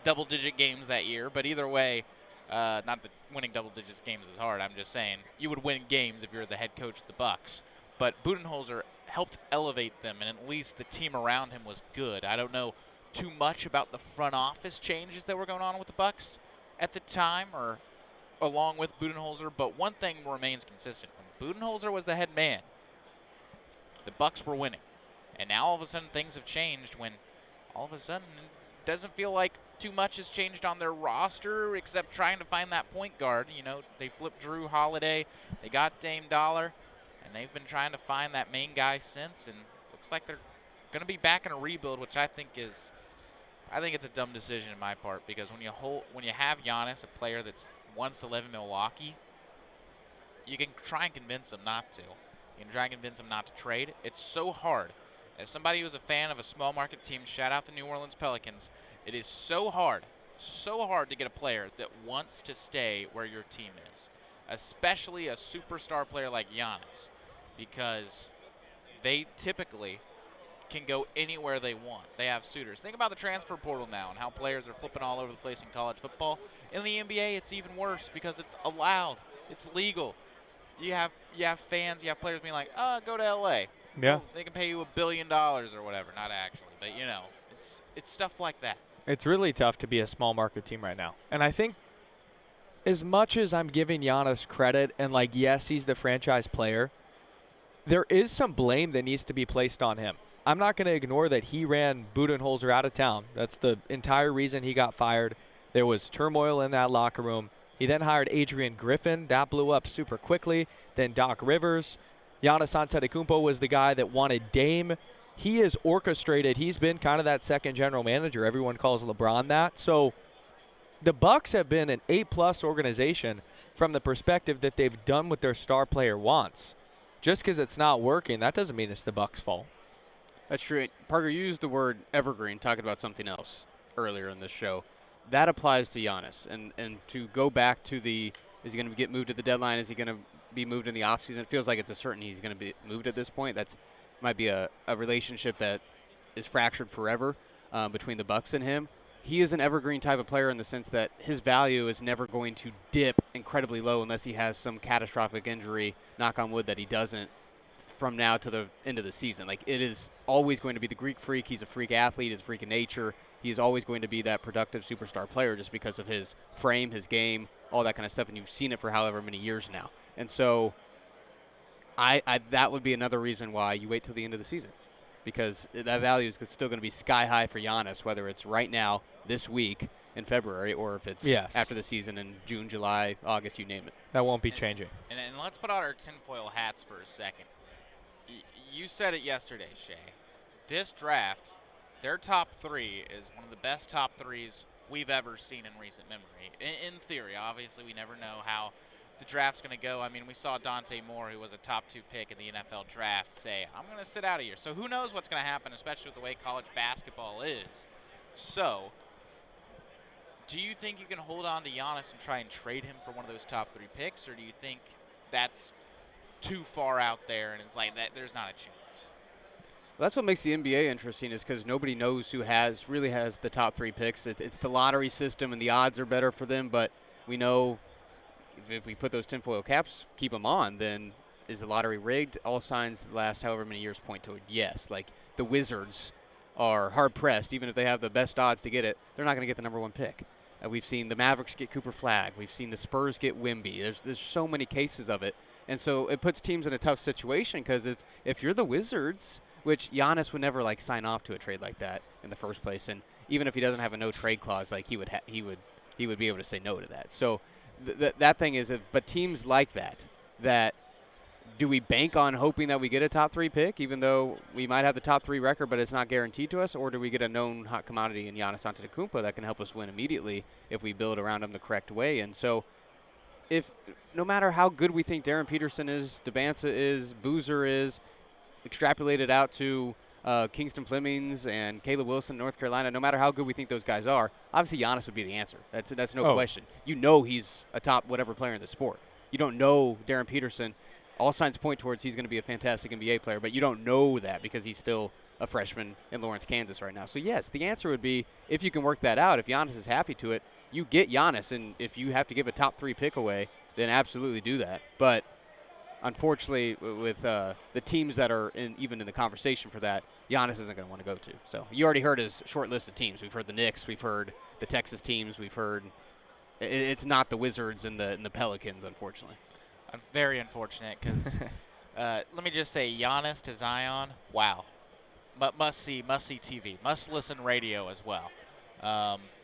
double-digit games that year. But either way, not that winning double-digit games is hard. I'm just saying you would win games if you're the head coach of the Bucks. But Budenholzer helped elevate them, and at least the team around him was good. I don't know too much about the front office changes that were going on with the Bucks at the time or along with Budenholzer, but one thing remains consistent. When Budenholzer was the head man, the Bucks were winning. And now all of a sudden things have changed when all of a sudden it doesn't feel like too much has changed on their roster except trying to find that point guard. You know, they flipped Drew Holiday, they got Dame Dollar, and they've been trying to find that main guy since, and looks like they're going to be back in a rebuild, which I think it's a dumb decision in my part, because when you have Giannis, a player that's wants to live in Milwaukee, you can try and convince him not to. You can try and convince him not to trade. It's so hard. As somebody who's a fan of a small market team, shout out the New Orleans Pelicans, it is so hard to get a player that wants to stay where your team is, especially a superstar player like Giannis, because they typically can go anywhere they want. They have suitors. Think about the transfer portal now and how players are flipping all over the place in college football. In the NBA, it's even worse because it's allowed. It's legal. You have fans, you have players being like, go to L.A. Yeah. They can pay you $1 billion or whatever. Not actually, but, it's stuff like that. It's really tough to be a small market team right now. And I think as much as I'm giving Giannis credit and, yes, he's the franchise player, there is some blame that needs to be placed on him. I'm not going to ignore that he ran Budenholzer out of town. That's the entire reason he got fired. There was turmoil in that locker room. He then hired Adrian Griffin. That blew up super quickly. Then Doc Rivers. Giannis Antetokounmpo was the guy that wanted Dame. He is orchestrated. He's been kind of that second general manager. Everyone calls LeBron that. So the Bucks have been an A-plus organization from the perspective that they've done what their star player wants. Just because it's not working, that doesn't mean it's the Bucks' fault. That's true. Parker, you used the word evergreen talking about something else earlier in this show. That applies to Giannis. And to go back to is he going to get moved at the deadline? Is he going to be moved in the offseason? It feels like it's a certainty he's going to be moved at this point. That might be a relationship that is fractured forever between the Bucks and him. He is an evergreen type of player in the sense that his value is never going to dip incredibly low unless he has some catastrophic injury, knock on wood that he doesn't, from now to the end of the season. Like, it is always going to be the Greek freak. He's a freak athlete. He's a freak of nature. He's always going to be that productive superstar player just because of his frame, his game, all that kind of stuff. And you've seen it for however many years now. And so that would be another reason why you wait till the end of the season, because that value is still going to be sky high for Giannis, whether it's right now, this week, in February, or if it's after the season in June, July, August, you name it. That won't be changing. And let's put on our tinfoil hats for a second. You said it yesterday, Shay. This draft, their top 3 is one of the best top 3s we've ever seen in recent memory. In theory, obviously, we never know how the draft's going to go. I mean, we saw Dante Moore, who was a top 2 pick in the NFL draft, say, I'm going to sit out of here. So who knows what's going to happen, especially with the way college basketball is. So do you think you can hold on to Giannis and try and trade him for one of those top 3 picks, or do you think that's too far out there and it's like that there's not a chance? Well, that's what makes the NBA interesting, is because nobody knows who really has the top 3 picks. It's the lottery system, and the odds are better for them, but we know if we put those tinfoil caps, keep them on, then is the lottery rigged? All signs the last however many years point to yes. Like, the Wizards are hard-pressed. Even if they have the best odds to get it, they're not going to get the number 1 pick. We've seen the Mavericks get Cooper Flagg. We've seen the Spurs get Wemby. There's so many cases of it. And so it puts teams in a tough situation, because if you're the Wizards, which Giannis would never, like, sign off to a trade like that in the first place, and even if he doesn't have a no-trade clause, like, he would be able to say no to that. So that thing is, but teams like that do we bank on hoping that we get a top 3 pick, even though we might have the top 3 record, but it's not guaranteed to us? Or do we get a known hot commodity in Giannis Antetokounmpo that can help us win immediately if we build around him the correct way? And so no matter how good we think Darren Peterson is, Debanza is, Boozer is, extrapolated out to Kingston Flemings and Caleb Wilson, North Carolina, no matter how good we think those guys are, obviously Giannis would be the answer. That's no question. You know he's a top whatever player in the sport. You don't know Darren Peterson. All signs point towards he's going to be a fantastic NBA player, but you don't know that because he's still a freshman in Lawrence, Kansas right now. So, yes, the answer would be, if you can work that out, if Giannis is happy to it, you get Giannis. And if you have to give a top 3 pick away, then absolutely do that. But unfortunately, with the teams that are even in the conversation for that, Giannis isn't going to want to go to. So you already heard his short list of teams. We've heard the Knicks. We've heard the Texas teams. We've heard it's not the Wizards and the Pelicans, unfortunately. Very unfortunate, because let me just say, Giannis to Zion, wow. But must-see TV, must-listen radio as well.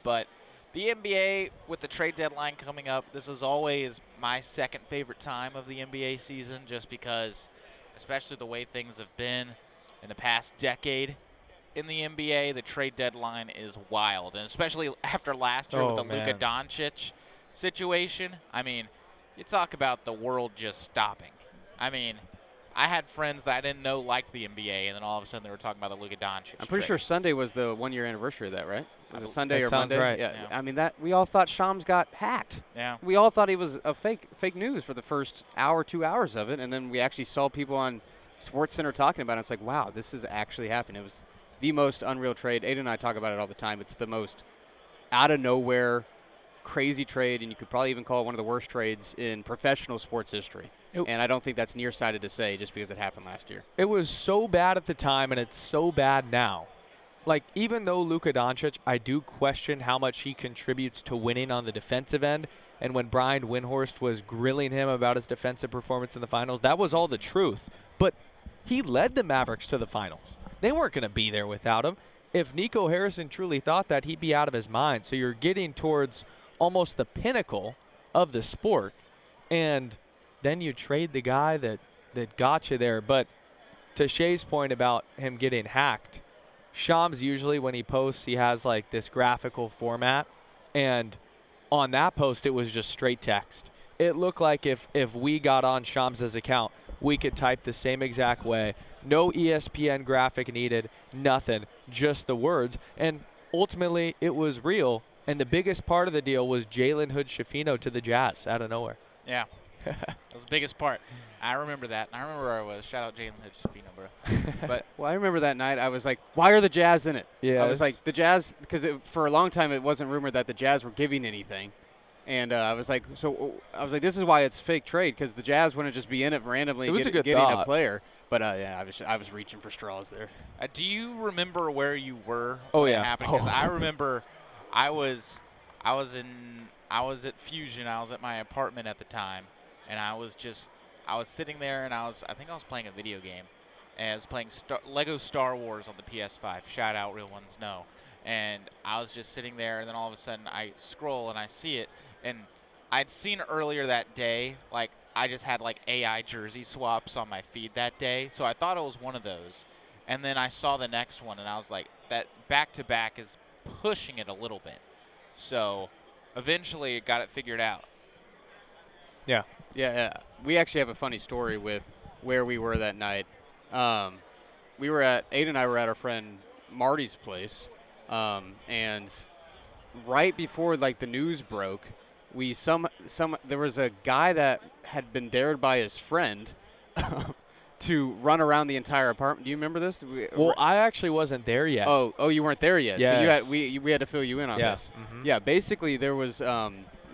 But the NBA, with the trade deadline coming up, this is always my second favorite time of the NBA season, just because, especially the way things have been in the past decade in the NBA, the trade deadline is wild. And especially after last year with the Luka Doncic situation, I mean, you talk about the world just stopping. I mean, I had friends that I didn't know liked the NBA, and then all of a sudden they were talking about the Luka Doncic. I'm pretty sure Sunday was the 1-year anniversary of that, right? Was it Sunday or Monday? Right. Yeah. I mean, that we all thought Shams got hacked. Yeah. We all thought he was a fake news for the first hour, 2 hours of it, and then we actually saw people on Sports Center talking about it. It's like, wow, this is actually happening. It was the most unreal trade. Aidan and I talk about it all the time. It's the most out of nowhere, crazy trade, and you could probably even call it one of the worst trades in professional sports history. And I don't think that's nearsighted to say just because it happened last year. It was so bad at the time, and it's so bad now. Like, even though Luka Doncic, I do question how much he contributes to winning on the defensive end. And when Brian Windhorst was grilling him about his defensive performance in the finals, that was all the truth. But he led the Mavericks to the finals. They weren't going to be there without him. If Nico Harrison truly thought that, he'd be out of his mind. So you're getting towards almost the pinnacle of the sport, and then you trade the guy that got you there. But to Shay's point about him getting hacked, Shams usually when he posts, he has like this graphical format, and on that post it was just straight text. It looked like if we got on Shams's account, we could type the same exact way. No ESPN graphic needed, nothing, just the words. And ultimately it was real. And the biggest part of the deal was Jalen Hood-Schifino to the Jazz out of nowhere. Yeah, that was the biggest part. I remember that. I remember where I was. Shout out Jalen Hood-Schifino, bro. But well, I remember that night. I was like, why are the Jazz in it? Yeah, I was like, the Jazz, because for a long time it wasn't rumored that the Jazz were giving anything. And I was like, this is why it's fake trade, because the Jazz wouldn't just be in it randomly getting a player. But yeah, I was reaching for straws there. Do you remember where you were Oh, when yeah. it happened? Because I remember I was at Fusion. I was at my apartment at the time, and I was sitting there, and I think I was playing a video game. And I was playing Lego Star Wars on the PS5. Shout out, real ones know. And I was just sitting there, and then all of a sudden I scroll and I see it, and I'd seen earlier that day, like, I just had like AI jersey swaps on my feed that day, so I thought it was one of those. And then I saw the next one, and I was like, that back-to-back is pushing it a little bit. So eventually it got it figured out. Yeah. Yeah. We actually have a funny story with where we were that night. Aidan and I were at our friend Marty's place, and right before like the news broke, there was a guy that had been dared by his friend to run around the entire apartment. Do you remember this? Well, I actually wasn't there yet. Oh, you weren't there yet. Yes. So we had to fill you in on this. Mm-hmm. Yeah, basically there was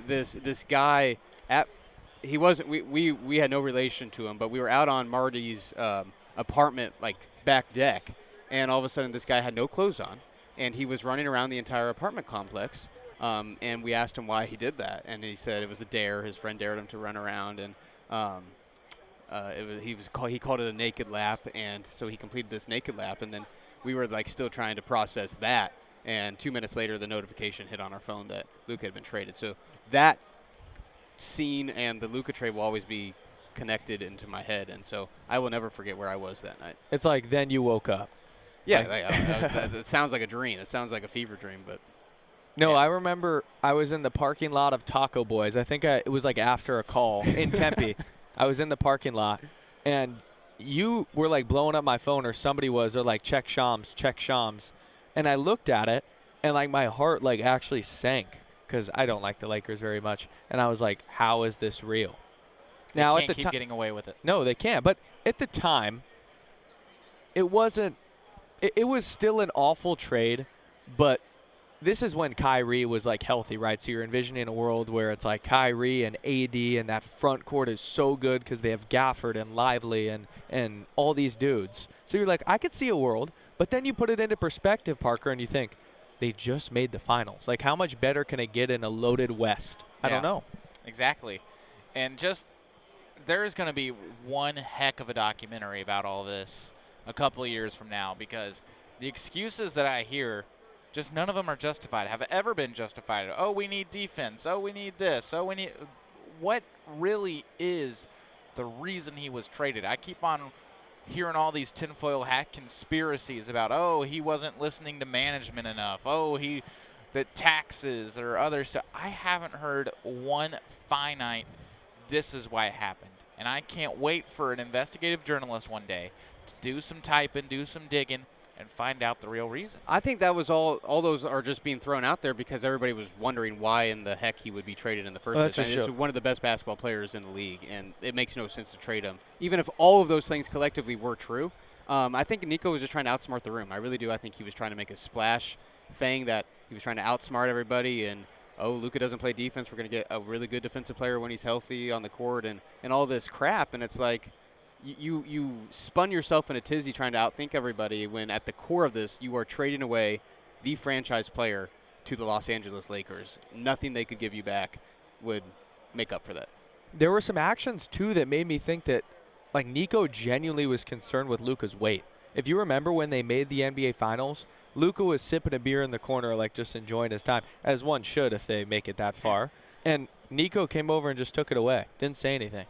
this guy we had no relation to him, but we were out on Marty's apartment like back deck, and all of a sudden this guy had no clothes on, and he was running around the entire apartment complex. And we asked him why he did that, and he said it was a dare. His friend dared him to run around, and he called it a naked lap, and so he completed this naked lap, and then we were like still trying to process that, and 2 minutes later the notification hit on our phone that Luka had been traded. So that scene and the Luka trade will always be connected into my head, and so I will never forget where I was that night. It's like then you woke up. Yeah, it sounds like a dream. It sounds like a fever dream, but. No, yeah. I remember I was in the parking lot of Taco Boys. I think it was like after a call in Tempe. I was in the parking lot, and you were like blowing up my phone, or somebody was. They're like, check Shams. And I looked at it, and like my heart like actually sank because I don't like the Lakers very much. And I was like, how is this real? Now at the time, getting away with it. No, they can't. But at the time, it wasn't. It was still an awful trade, but. This is when Kyrie was, like, healthy, right? So you're envisioning a world where it's, like, Kyrie and AD, and that front court is so good because they have Gafford and Lively and all these dudes. So you're like, I could see a world. But then you put it into perspective, Parker, and you think, they just made the finals. Like, how much better can it get in a loaded West? I don't know. Exactly. And just there's going to be one heck of a documentary about all this a couple of years from now, because the excuses that I hear – just none of them are justified, have ever been justified. Oh, we need defense. Oh, we need this. Oh, we need – what really is the reason he was traded? I keep on hearing all these tinfoil hat conspiracies about, oh, he wasn't listening to management enough. Oh, the taxes or other stuff. I haven't heard one finite, this is why it happened. And I can't wait for an investigative journalist one day to do some typing, do some digging, and find out the real reason. I think that was all those are just being thrown out there because everybody was wondering why in the heck he would be traded in the first place. I mean, he's one of the best basketball players in the league, and it makes no sense to trade him. Even if all of those things collectively were true, I think Nico was just trying to outsmart the room. I really do. I think he was trying to make a splash thing that he was trying to outsmart everybody, and, oh, Luka doesn't play defense. We're going to get a really good defensive player when he's healthy on the court, and all this crap. And it's like, you spun yourself in a tizzy trying to outthink everybody when at the core of this you are trading away the franchise player to the Los Angeles Lakers. Nothing they could give you back would make up for that. There were some actions, too, that made me think that, like, Nico genuinely was concerned with Luka's weight. If you remember when they made the NBA Finals, Luka was sipping a beer in the corner, like, just enjoying his time, as one should if they make it that far. And Nico came over and just took it away. Didn't say anything.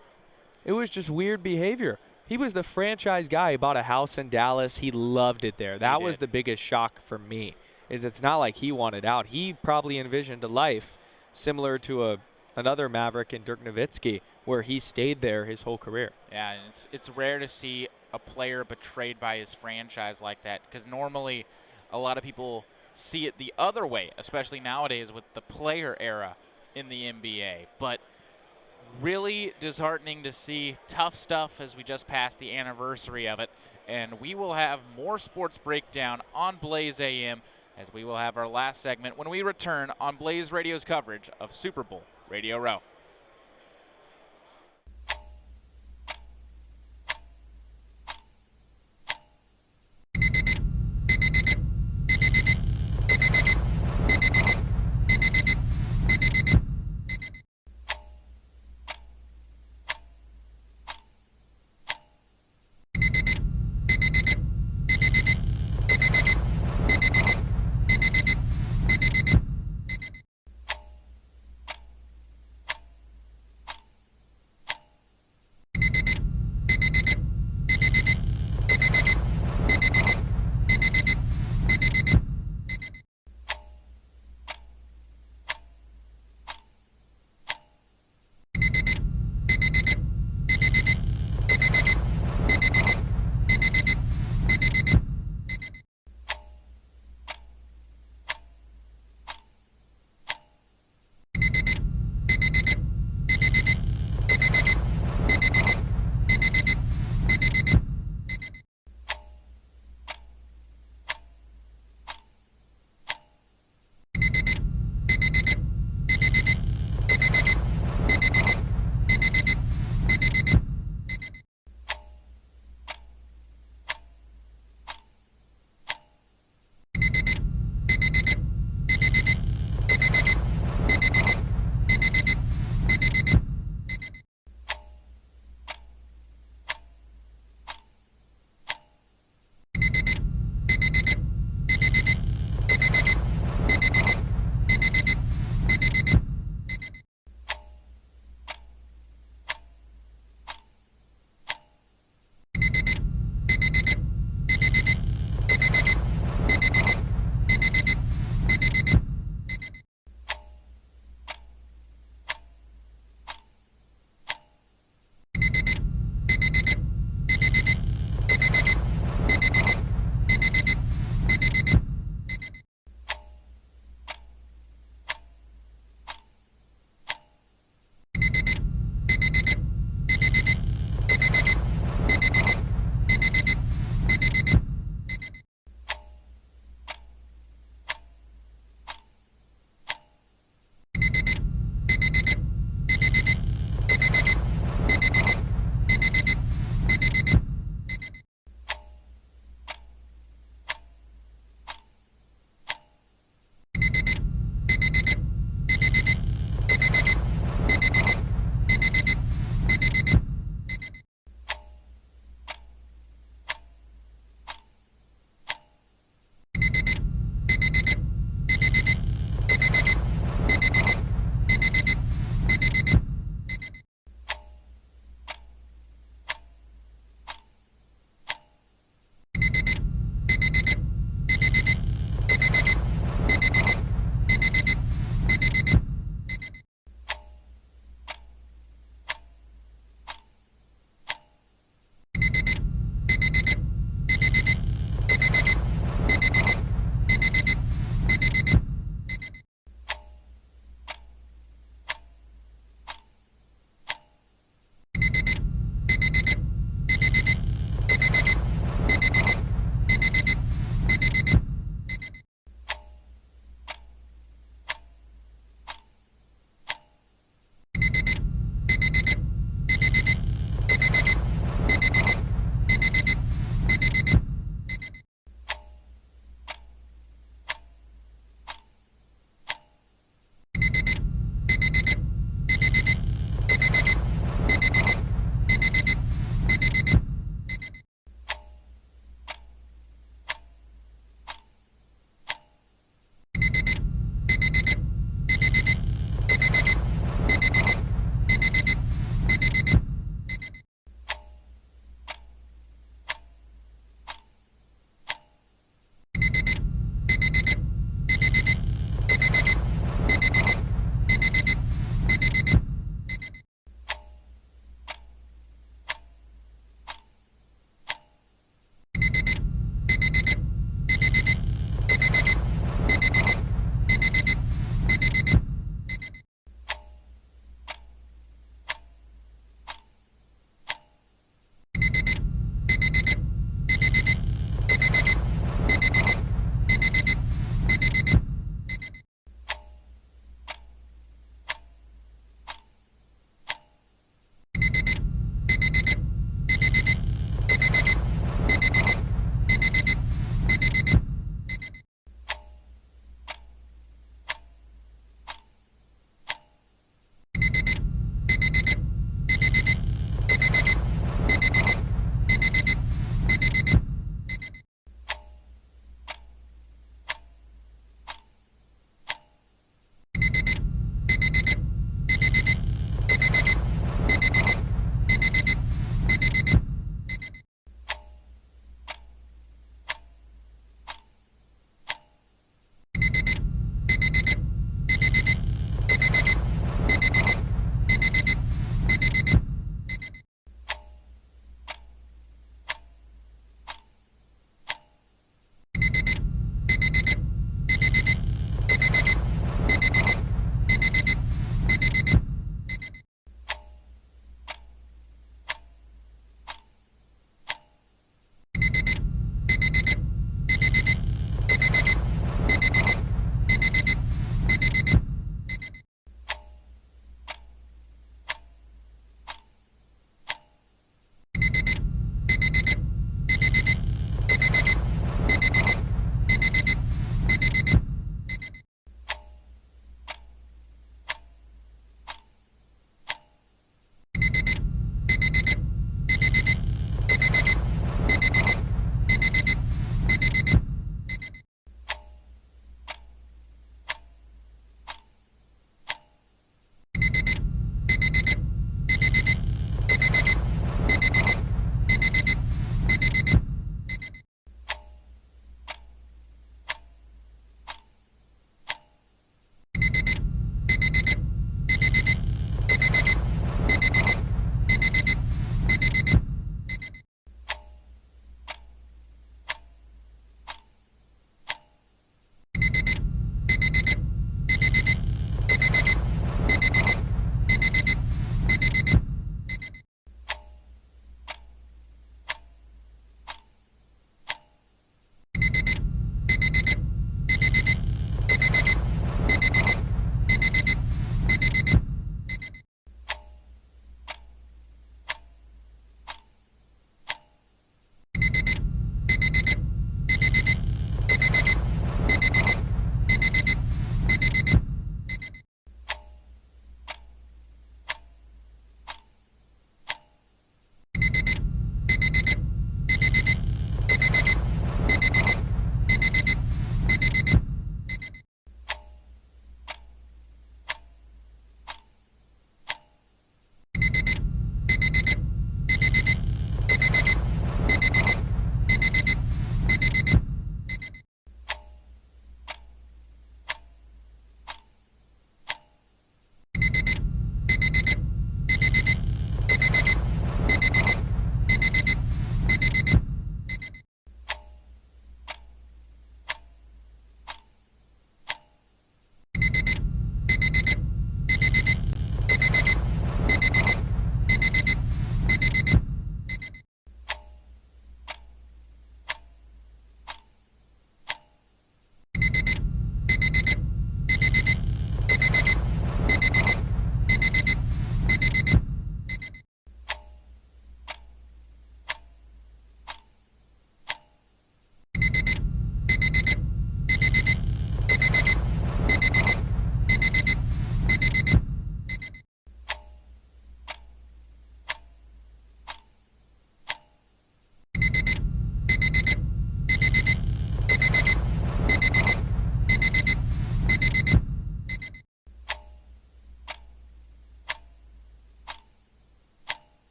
It was just weird behavior. He was the franchise guy. He bought a house in Dallas. He loved it there. That was the biggest shock for me, is it's not like he wanted out. He probably envisioned a life similar to another Maverick in Dirk Nowitzki, where he stayed there his whole career. Yeah, and it's rare to see a player betrayed by his franchise like that, because normally a lot of people see it the other way, especially nowadays with the player era in the NBA. But really disheartening to see. Tough stuff as we just passed the anniversary of it. And we will have more sports breakdown on Blaze AM as we will have our last segment when we return on Blaze Radio's coverage of Super Bowl Radio Row.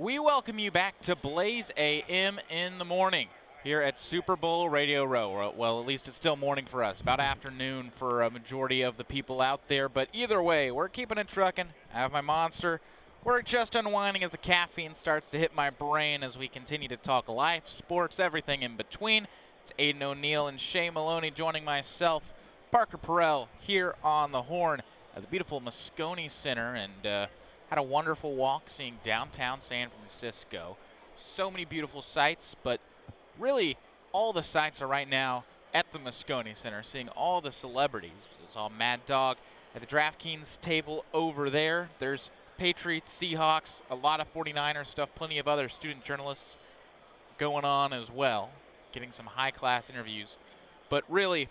We welcome you back to Blaze AM in the morning here at Super Bowl Radio Row. Well, at least it's still morning for us, about afternoon for a majority of the people out there. But either way, we're keeping it trucking. I have my Monster. We're just unwinding as the caffeine starts to hit my brain as we continue to talk life, sports, everything in between. It's Aidan O'Neill and Shay Moloney joining myself, Parker Porrill, here on the horn at the beautiful Moscone Center, and had a wonderful walk seeing downtown San Francisco. So many beautiful sights, but really all the sights are right now at the Moscone Center, seeing all the celebrities. It's all Mad Dog at the DraftKings table over there. There's Patriots, Seahawks, a lot of 49ers stuff, plenty of other student journalists going on as well, getting some high-class interviews. But really,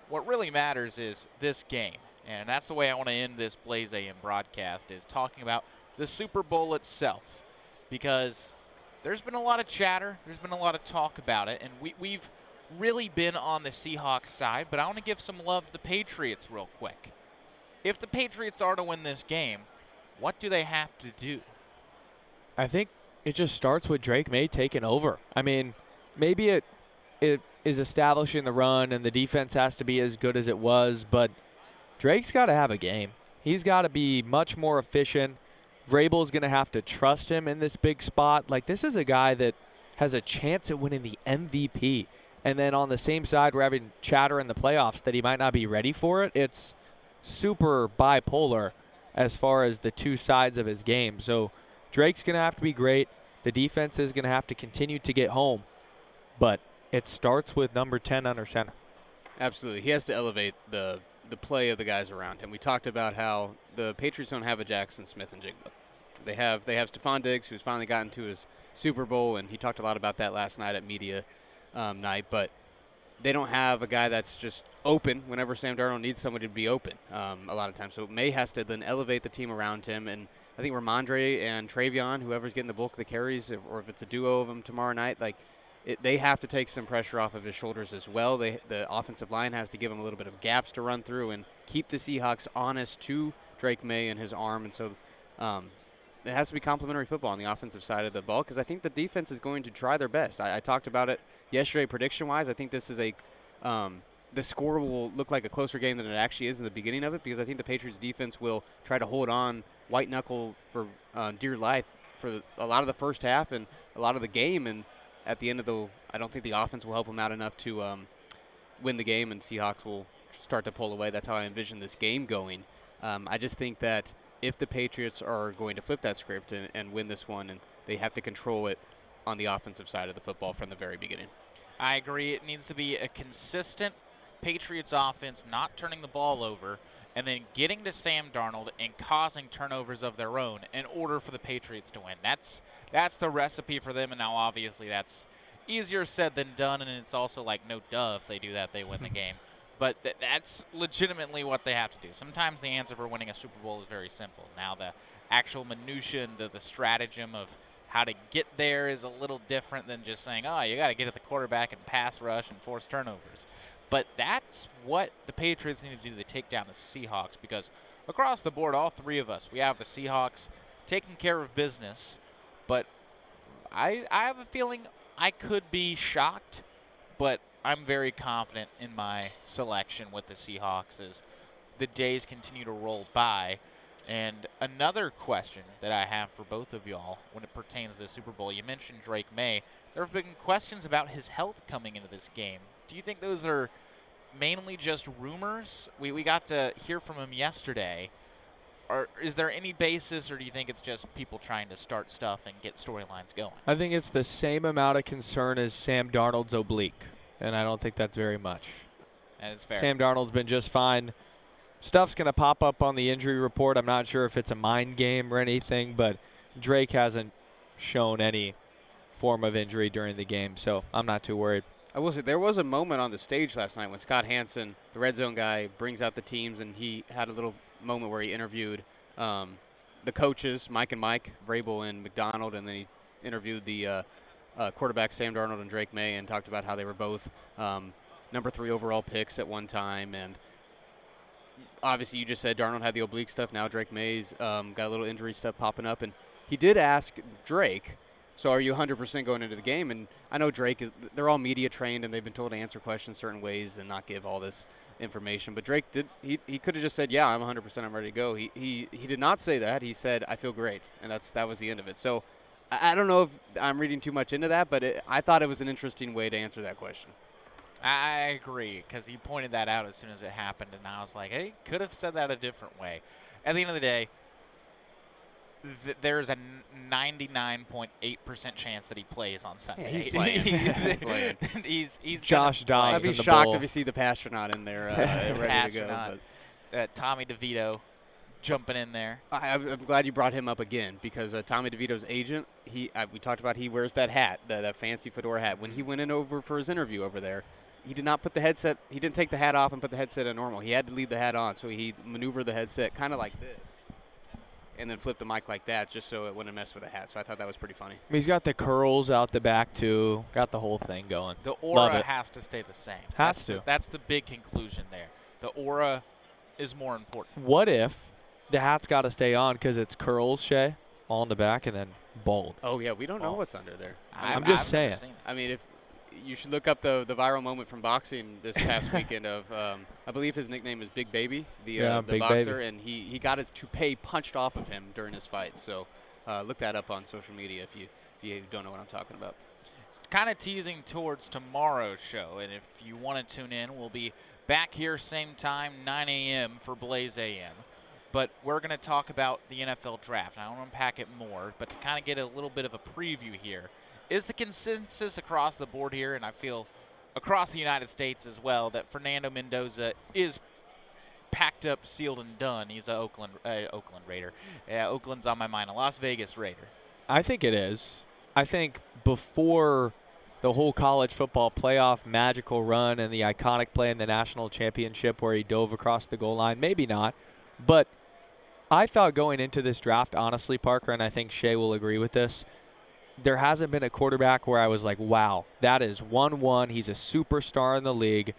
what really matters is this game. And that's the way I want to end this Blaze AM broadcast, is talking about the Super Bowl itself. Because there's been a lot of chatter, there's been a lot of talk about it, and we've really been on the Seahawks side, but I want to give some love to the Patriots real quick. If the Patriots are to win this game, what do they have to do? I think it just starts with Drake May taking over. I mean, maybe it is establishing the run and the defense has to be as good as it was, but Drake's got to have a game. He's got to be much more efficient. Vrabel's going to have to trust him in this big spot. Like, this is a guy that has a chance at winning the MVP. And then on the same side, we're having chatter in the playoffs that he might not be ready for it. It's super bipolar as far as the two sides of his game. So Drake's going to have to be great. The defense is going to have to continue to get home. But it starts with number 10 under center. Absolutely. He has to elevate the play of the guys around him. We talked about how the Patriots don't have a Jackson Smith and Jigba. They have Stephon Diggs, who's finally gotten to his Super Bowl, and he talked a lot about that last night at media night, but they don't have a guy that's just open whenever Sam Darnold needs somebody to be open a lot of times. So May has to then elevate the team around him, and I think Ramondre and Travion, whoever's getting the bulk of the carries, or if it's a duo of them tomorrow night, they have to take some pressure off of his shoulders as well. The offensive line has to give him a little bit of gaps to run through and keep the Seahawks honest to Drake May and his arm. And so it has to be complementary football on the offensive side of the ball, because I think the defense is going to try their best. I talked about it yesterday prediction-wise. I think this is the score will look like a closer game than it actually is in the beginning of it, because I think the Patriots defense will try to hold on white knuckle for dear life for a lot of the first half and a lot of the game, and at the end of I don't think the offense will help them out enough to win the game, and Seahawks will start to pull away. That's how I envision this game going. I just think that if the Patriots are going to flip that script and win this one, and they have to control it on the offensive side of the football from the very beginning. I agree. It needs to be a consistent Patriots offense, not turning the ball over, and then getting to Sam Darnold and causing turnovers of their own in order for the Patriots to win. That's the recipe for them, and now obviously that's easier said than done, and it's also like no duh if they do that, they win the game. But that's legitimately what they have to do. Sometimes the answer for winning a Super Bowl is very simple. Now the actual minutia and the stratagem of how to get there is a little different than just saying, oh, you got to get at the quarterback and pass rush and force turnovers. But that's what the Patriots need to do to take down the Seahawks, because across the board, all three of us, we have the Seahawks taking care of business. But I have a feeling I could be shocked, but I'm very confident in my selection with the Seahawks as the days continue to roll by. And another question that I have for both of y'all when it pertains to the Super Bowl, you mentioned Drake May. There have been questions about his health coming into this game. Do you think those are mainly just rumors? We got to hear from him yesterday. Or is there any basis, or do you think it's just people trying to start stuff and get storylines going? I think it's the same amount of concern as Sam Darnold's oblique, and I don't think that's very much. That is fair. Sam Darnold's been just fine. Stuff's going to pop up on the injury report. I'm not sure if it's a mind game or anything, but Drake hasn't shown any form of injury during the game, so I'm not too worried. I will say there was a moment on the stage last night when Scott Hansen, the red zone guy, brings out the teams, and he had a little moment where he interviewed the coaches, Mike, Vrabel and McDonald, and then he interviewed the quarterbacks Sam Darnold and Drake May, and talked about how they were both number 3 overall picks at one time. And obviously you just said Darnold had the oblique stuff. Now Drake May's got a little injury stuff popping up, and he did ask Drake, so are you 100% going into the game? And I know Drake they're all media trained and they've been told to answer questions certain ways and not give all this information. But Drake he could have just said, yeah, I'm 100%, I'm ready to go. He did not say that. He said, I feel great. And that was the end of it. So I don't know if I'm reading too much into that, but I thought it was an interesting way to answer that question. I agree, because he pointed that out as soon as it happened, and I was like, hey, could have said that a different way. At the end of the day, there's a 99.8% chance that he plays on Sunday. Yeah, he's playing. he's Josh Dobbs. I'd be in the shocked bowl. if you see the Pastronaut in there ready to go. But Tommy DeVito jumping in there. I'm glad you brought him up again because Tommy DeVito's agent, we talked about he wears that hat, that fancy fedora hat. When he went in over for his interview over there, he did not put the headset. He didn't take the hat off and put the headset on normal. He had to leave the hat on, so he maneuvered the headset kind of like this, and then flipped the mic like that just so it wouldn't mess with the hat. So I thought that was pretty funny. He's got the curls out the back, too. Got the whole thing going. The Love aura it. has to stay the same. Has to. That's the big conclusion there. The aura is more important. What if the hat's got to stay on because it's curls, Shay, all in the back, and then bald? Oh, yeah, we don't know what's under there. I'm just I've never saying. seen it. I mean, if you should look up the viral moment from boxing this past weekend of I believe his nickname is Big Baby, the Big boxer, Baby. and he got his toupee punched off of him during his fight. So look that up on social media if you don't know what I'm talking about. Kind of teasing towards tomorrow's show, and if you want to tune in, we'll be back here same time, 9 a.m. for Blaze AM. But we're going to talk about the NFL draft. I don't unpack it more, but to kind of get a little bit of a preview here, is the consensus across the board here, and I feel across the United States as well, that Fernando Mendoza is packed up, sealed, and done. He's an Oakland Raider. Yeah, Oakland's on my mind, a Las Vegas Raider. I think it is. I think before the whole college football playoff magical run and the iconic play in the national championship where he dove across the goal line, maybe not. But I thought going into this draft, honestly, Parker, and I think Shay will agree with this, there hasn't been a quarterback where I was like, wow, that is 1-1. He's a superstar in the league.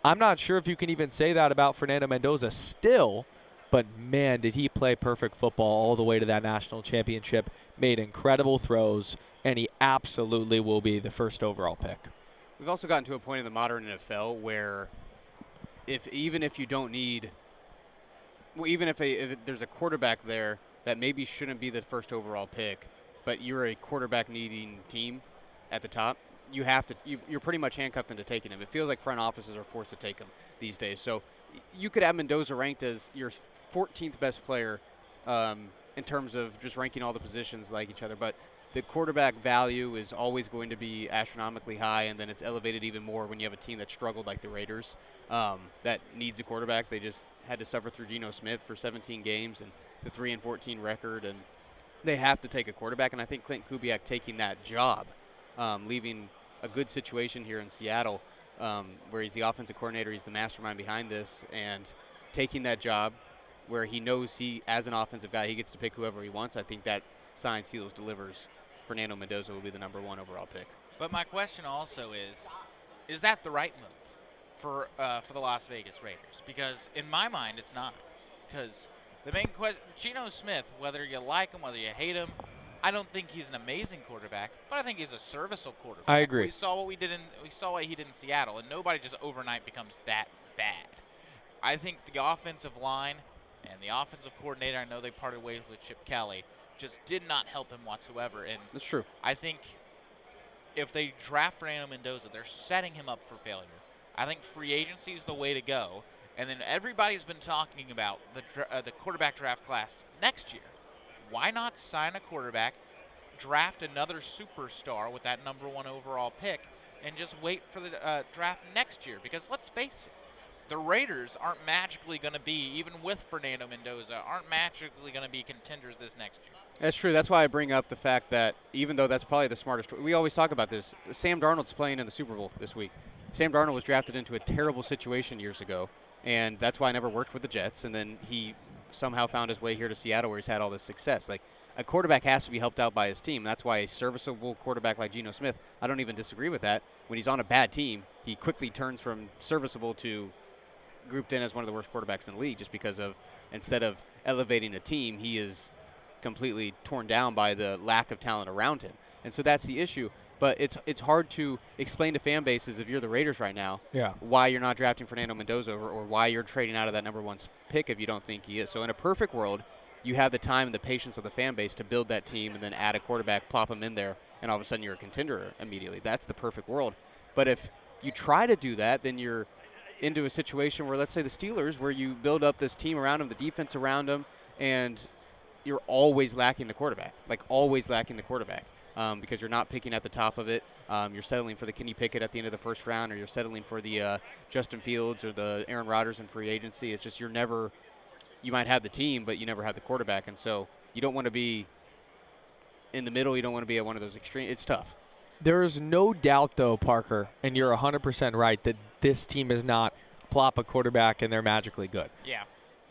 I'm not sure if you can even say that about Fernando Mendoza still, but, man, did he play perfect football all the way to that national championship, made incredible throws, and he absolutely will be the first overall pick. We've also gotten to a point in the modern NFL where even if there's a quarterback there that maybe shouldn't be the first overall pick, but you're a quarterback-needing team at the top, you're pretty much handcuffed into taking him. It feels like front offices are forced to take him these days. So you could have Mendoza ranked as your 14th best player in terms of just ranking all the positions like each other, but the quarterback value is always going to be astronomically high, and then it's elevated even more when you have a team that struggled like the Raiders that needs a quarterback. They just had to suffer through Geno Smith for 17 games and the 3-14 record, and they have to take a quarterback, and I think Clint Kubiak taking that job, leaving a good situation here in Seattle where he's the offensive coordinator, he's the mastermind behind this, and taking that job where he knows as an offensive guy, he gets to pick whoever he wants. I think that signs, seals, delivers. Fernando Mendoza will be the number 1 overall pick. But my question also is that the right move for the Las Vegas Raiders? Because in my mind, it's not. Because the main question, Geno Smith, whether you like him, whether you hate him, I don't think he's an amazing quarterback, but I think he's a serviceable quarterback. I agree. We saw what he did in Seattle, and nobody just overnight becomes that bad. I think the offensive line and the offensive coordinator, I know they parted ways with Chip Kelly, just did not help him whatsoever. And That's true. I think if they draft Fernando Mendoza, they're setting him up for failure. I think free agency is the way to go. And then everybody's been talking about the quarterback draft class next year. Why not sign a quarterback, draft another superstar with that number 1 overall pick, and just wait for the draft next year? Because let's face it, the Raiders aren't magically going to be, even with Fernando Mendoza, aren't magically going to be contenders this next year. That's true. That's why I bring up the fact that even though that's probably the smartest, we always talk about this. Sam Darnold's playing in the Super Bowl this week. Sam Darnold was drafted into a terrible situation years ago, and that's why I never worked with the Jets. And then he somehow found his way here to Seattle where he's had all this success. Like, a quarterback has to be helped out by his team. That's why a serviceable quarterback like Geno Smith, I don't even disagree with that. When he's on a bad team, he quickly turns from serviceable to grouped in as one of the worst quarterbacks in the league just because of, instead of elevating a team, he is completely torn down by the lack of talent around him. And so that's the issue. But it's hard to explain to fan bases, if you're the Raiders right now, why you're not drafting Fernando Mendoza or why you're trading out of that number 1 pick if you don't think he is. So in a perfect world, you have the time and the patience of the fan base to build that team and then add a quarterback, plop him in there, and all of a sudden you're a contender immediately. That's the perfect world. But if you try to do that, then you're into a situation where, let's say the Steelers, where you build up this team around them, the defense around them, and you're always lacking the quarterback, because you're not picking at the top of it. You're settling for the Kenny Pickett at the end of the first round, or you're settling for the Justin Fields or the Aaron Rodgers in free agency. It's just you might have the team, but you never have the quarterback. And so you don't want to be in the middle. You don't want to be at one of those extremes. It's tough. There is no doubt, though, Parker, and you're 100% right, that this team is not plop a quarterback and they're magically good. Yeah.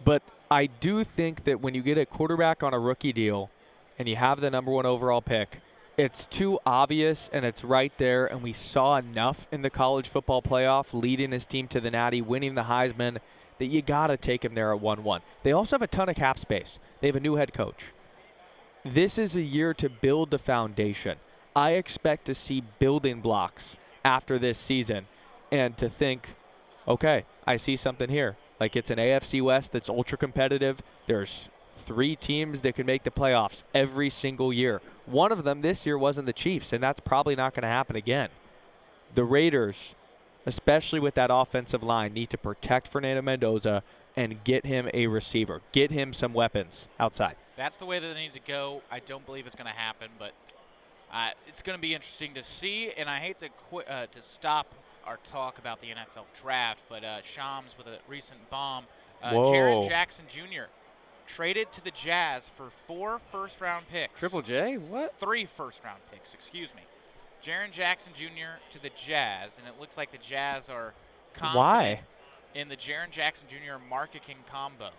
But I do think that when you get a quarterback on a rookie deal and you have the number 1 overall pick, it's too obvious and it's right there, and we saw enough in the college football playoff, leading his team to the Natty, winning the Heisman, that you got to take him there at 1-1. They also have a ton of cap space. They have a new head coach. This is a year to build the foundation. I expect to see building blocks after this season and to think, okay, I see something here. Like, it's an AFC West that's ultra competitive. There's 3 teams that can make the playoffs every single year. One of them this year wasn't the Chiefs, and that's probably not going to happen again. The Raiders, especially with that offensive line, need to protect Fernando Mendoza and get him a receiver. Get him some weapons outside. That's the way that they need to go. I don't believe it's going to happen, but it's going to be interesting to see. And I hate to stop our talk about the NFL draft, but Shams with a recent bomb. Jaren Jackson Jr. traded to the Jazz for 4 first-round picks. Triple J? What? 3 first-round picks, excuse me. Jaren Jackson Jr. to the Jazz, and it looks like the Jazz are confident in the Jaren Jackson Jr. Marketing combo.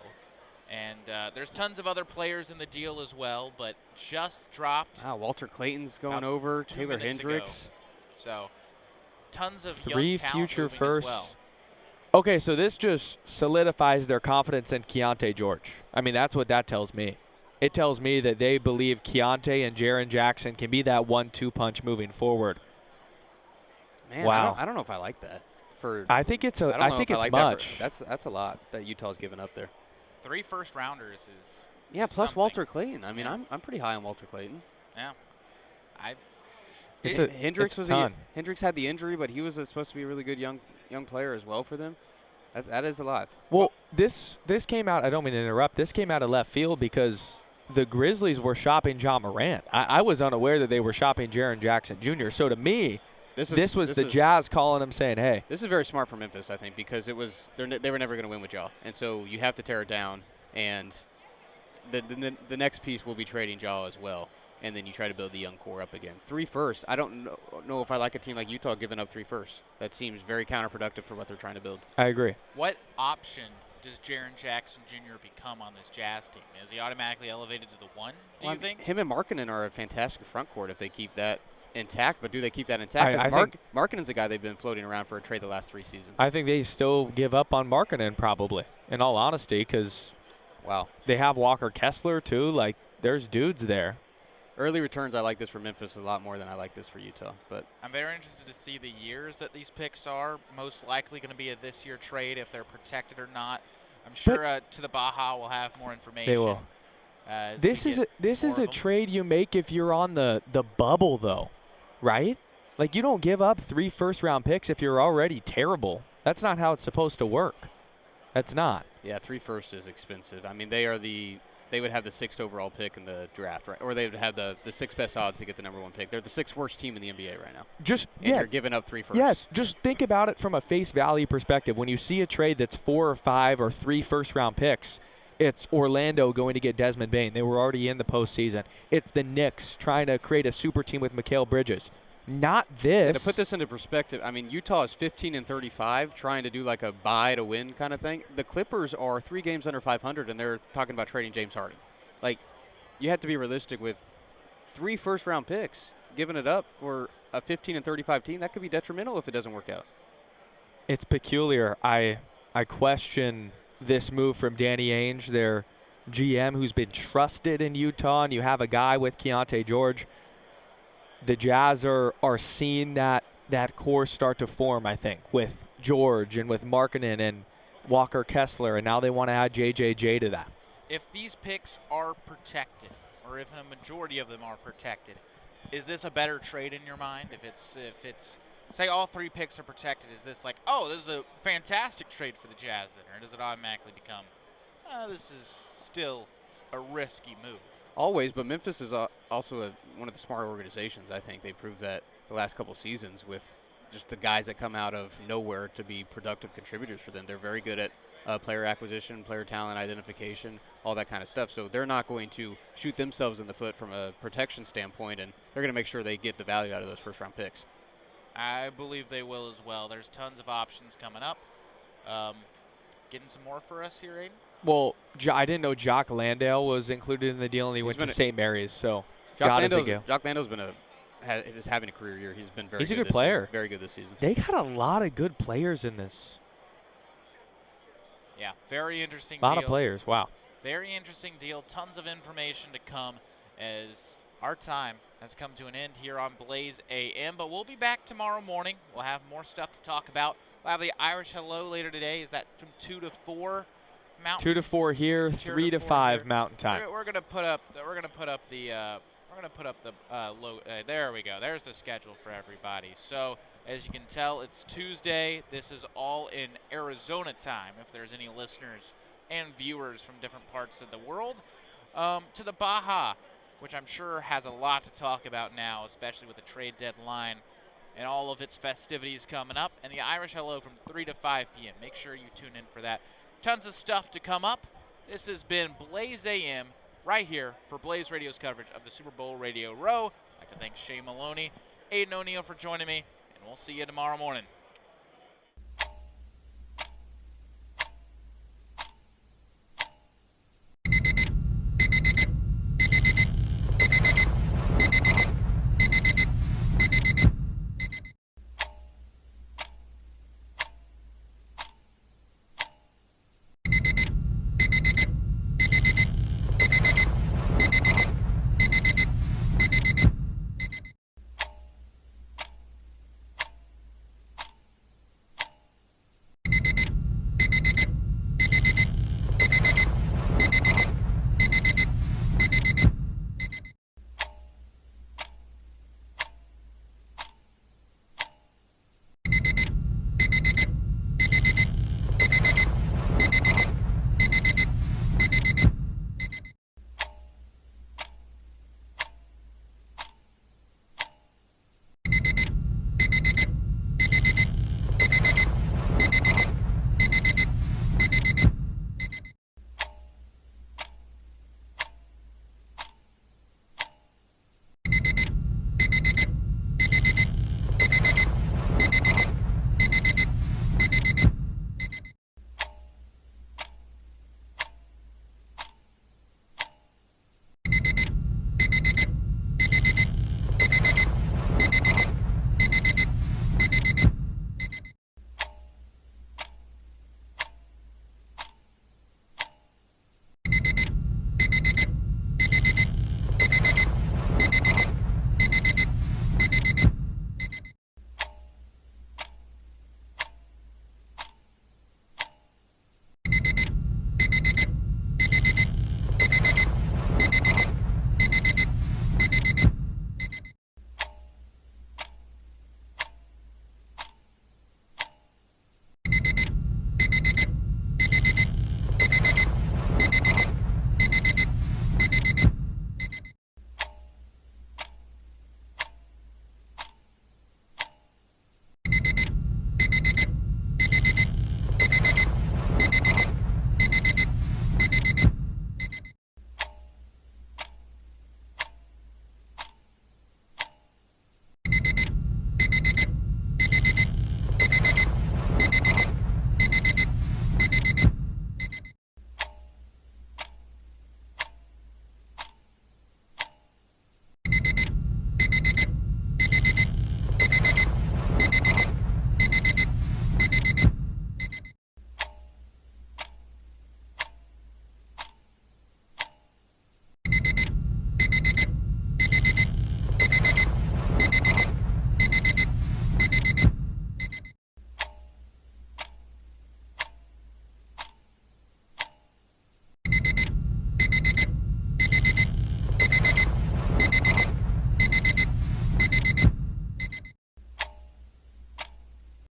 And there's tons of other players in the deal as well, but just dropped. Walter Clayton's going over. Taylor Hendricks. Ago. So tons of 3 young talent future moving firsts. as well. Okay, so this just solidifies their confidence in Keontae George. I mean, that's what that tells me. It tells me that they believe Keontae and Jaren Jackson can be that 1-2 punch moving forward. Man, wow. I don't know if I like that. I think it's like much. That's a lot that Utah's given up there. 3 first-rounders is plus something. Walter Clayton. I mean, I'm pretty high on Walter Clayton. Yeah. Hendricks it's a ton. Hendricks had the injury, but he was supposed to be a really good young player as well for them. That is a lot. Well, this came out. I don't mean to interrupt. This came out of left field because the Grizzlies were shopping John Morant. I was unaware that they were shopping Jaren Jackson Jr. So to me, this was the Jazz calling him saying, "Hey." This is very smart for Memphis, I think, because they were never going to win with Ja, and so you have to tear it down. And the next piece will be trading Ja as well, and then you try to build the young core up again. 3 firsts. I don't know if I like a team like Utah giving up 3 firsts. That seems very counterproductive for what they're trying to build. I agree. What option does Jaren Jackson Jr. become on this Jazz team? Is he automatically elevated to the 1, you think? Him and Markkanen are a fantastic front court if they keep that intact, but do they keep that intact? Because Markkanen's a guy they've been floating around for a trade the last 3 seasons. I think they still give up on Markkanen probably, in all honesty, because they have Walker Kessler too. Like, there's dudes there. Early returns, I like this for Memphis a lot more than I like this for Utah. But I'm very interested to see the years that these picks are most likely going to be a this-year trade, if they're protected or not. I'm sure to the Baja will have more information. They will. This is a trade you make if you're on the bubble, though, right? Like, you don't give up 3 first-round picks if you're already terrible. That's not how it's supposed to work. That's not. Yeah, 3 firsts is expensive. I mean, they would have the 6th overall pick in the draft, right? Or they would have the 6th best odds to get the number 1 pick. They're the 6th worst team in the NBA right now. You're giving up 3 firsts. Yes, just think about it from a face value perspective. When you see a trade that's 4 or 5 or 3 first-round picks, it's Orlando going to get Desmond Bane. They were already in the postseason. It's the Knicks trying to create a super team with Mikal Bridges. Not this. And to put this into perspective, I mean, Utah is 15-35, trying to do like a buy to win kind of thing. The Clippers are 3 games under 500, and they're talking about trading James Harden. Like, you have to be realistic with 3 first-round picks, giving it up for a 15-35 team. That could be detrimental if it doesn't work out. It's peculiar. I question this move from Danny Ainge, their GM who's been trusted in Utah, and you have a guy with Keontae George, the Jazz are seeing that core start to form, I think, with George and with Markkanen and Walker Kessler, and now they want to add JJJ to that. If these picks are protected, or if a majority of them are protected, is this a better trade in your mind? If it's say all 3 picks are protected, is this like, oh, this is a fantastic trade for the Jazz then, or does it automatically become, this is still a risky move? Always, but Memphis is also one of the smarter organizations. I think they proved that the last couple seasons with just the guys that come out of nowhere to be productive contributors for them. They're very good at player acquisition, player talent identification, all that kind of stuff. So they're not going to shoot themselves in the foot from a protection standpoint, and they're going to make sure they get the value out of those first-round picks. I believe they will as well. There's tons of options coming up. Getting some more for us here, Aidan? Well, I didn't know Jock Landale was included in the deal, and he went to St. Mary's. So Jock Landale's is having a career year. He's been very good. He's a good player. Very good this season. They got a lot of good players in this. Yeah, very interesting deal. A lot deal. of players, wow. Very interesting deal. Tons of information to come as our time has come to an end here on Blaze AM. But we'll be back tomorrow morning. We'll have more stuff to talk about. We'll have the Irish Hello later today. Is that from 2 to 4 Mountain? 2 to 4 here, 3 to 5 Mountain Time. We're gonna put up the there we go. There's the schedule for everybody. So as you can tell, it's Tuesday. This is all in Arizona time. If there's any listeners and viewers from different parts of the world, to the Baja, which I'm sure has a lot to talk about now, especially with the trade deadline and all of its festivities coming up, and the Irish Hello from 3 to 5 p.m. Make sure you tune in for that. Tons of stuff to come up. This has been Blaze AM right here for Blaze Radio's coverage of the Super Bowl Radio Row. I'd like to thank Shay Moloney, Aidan O'Neill for joining me, and we'll see you tomorrow morning.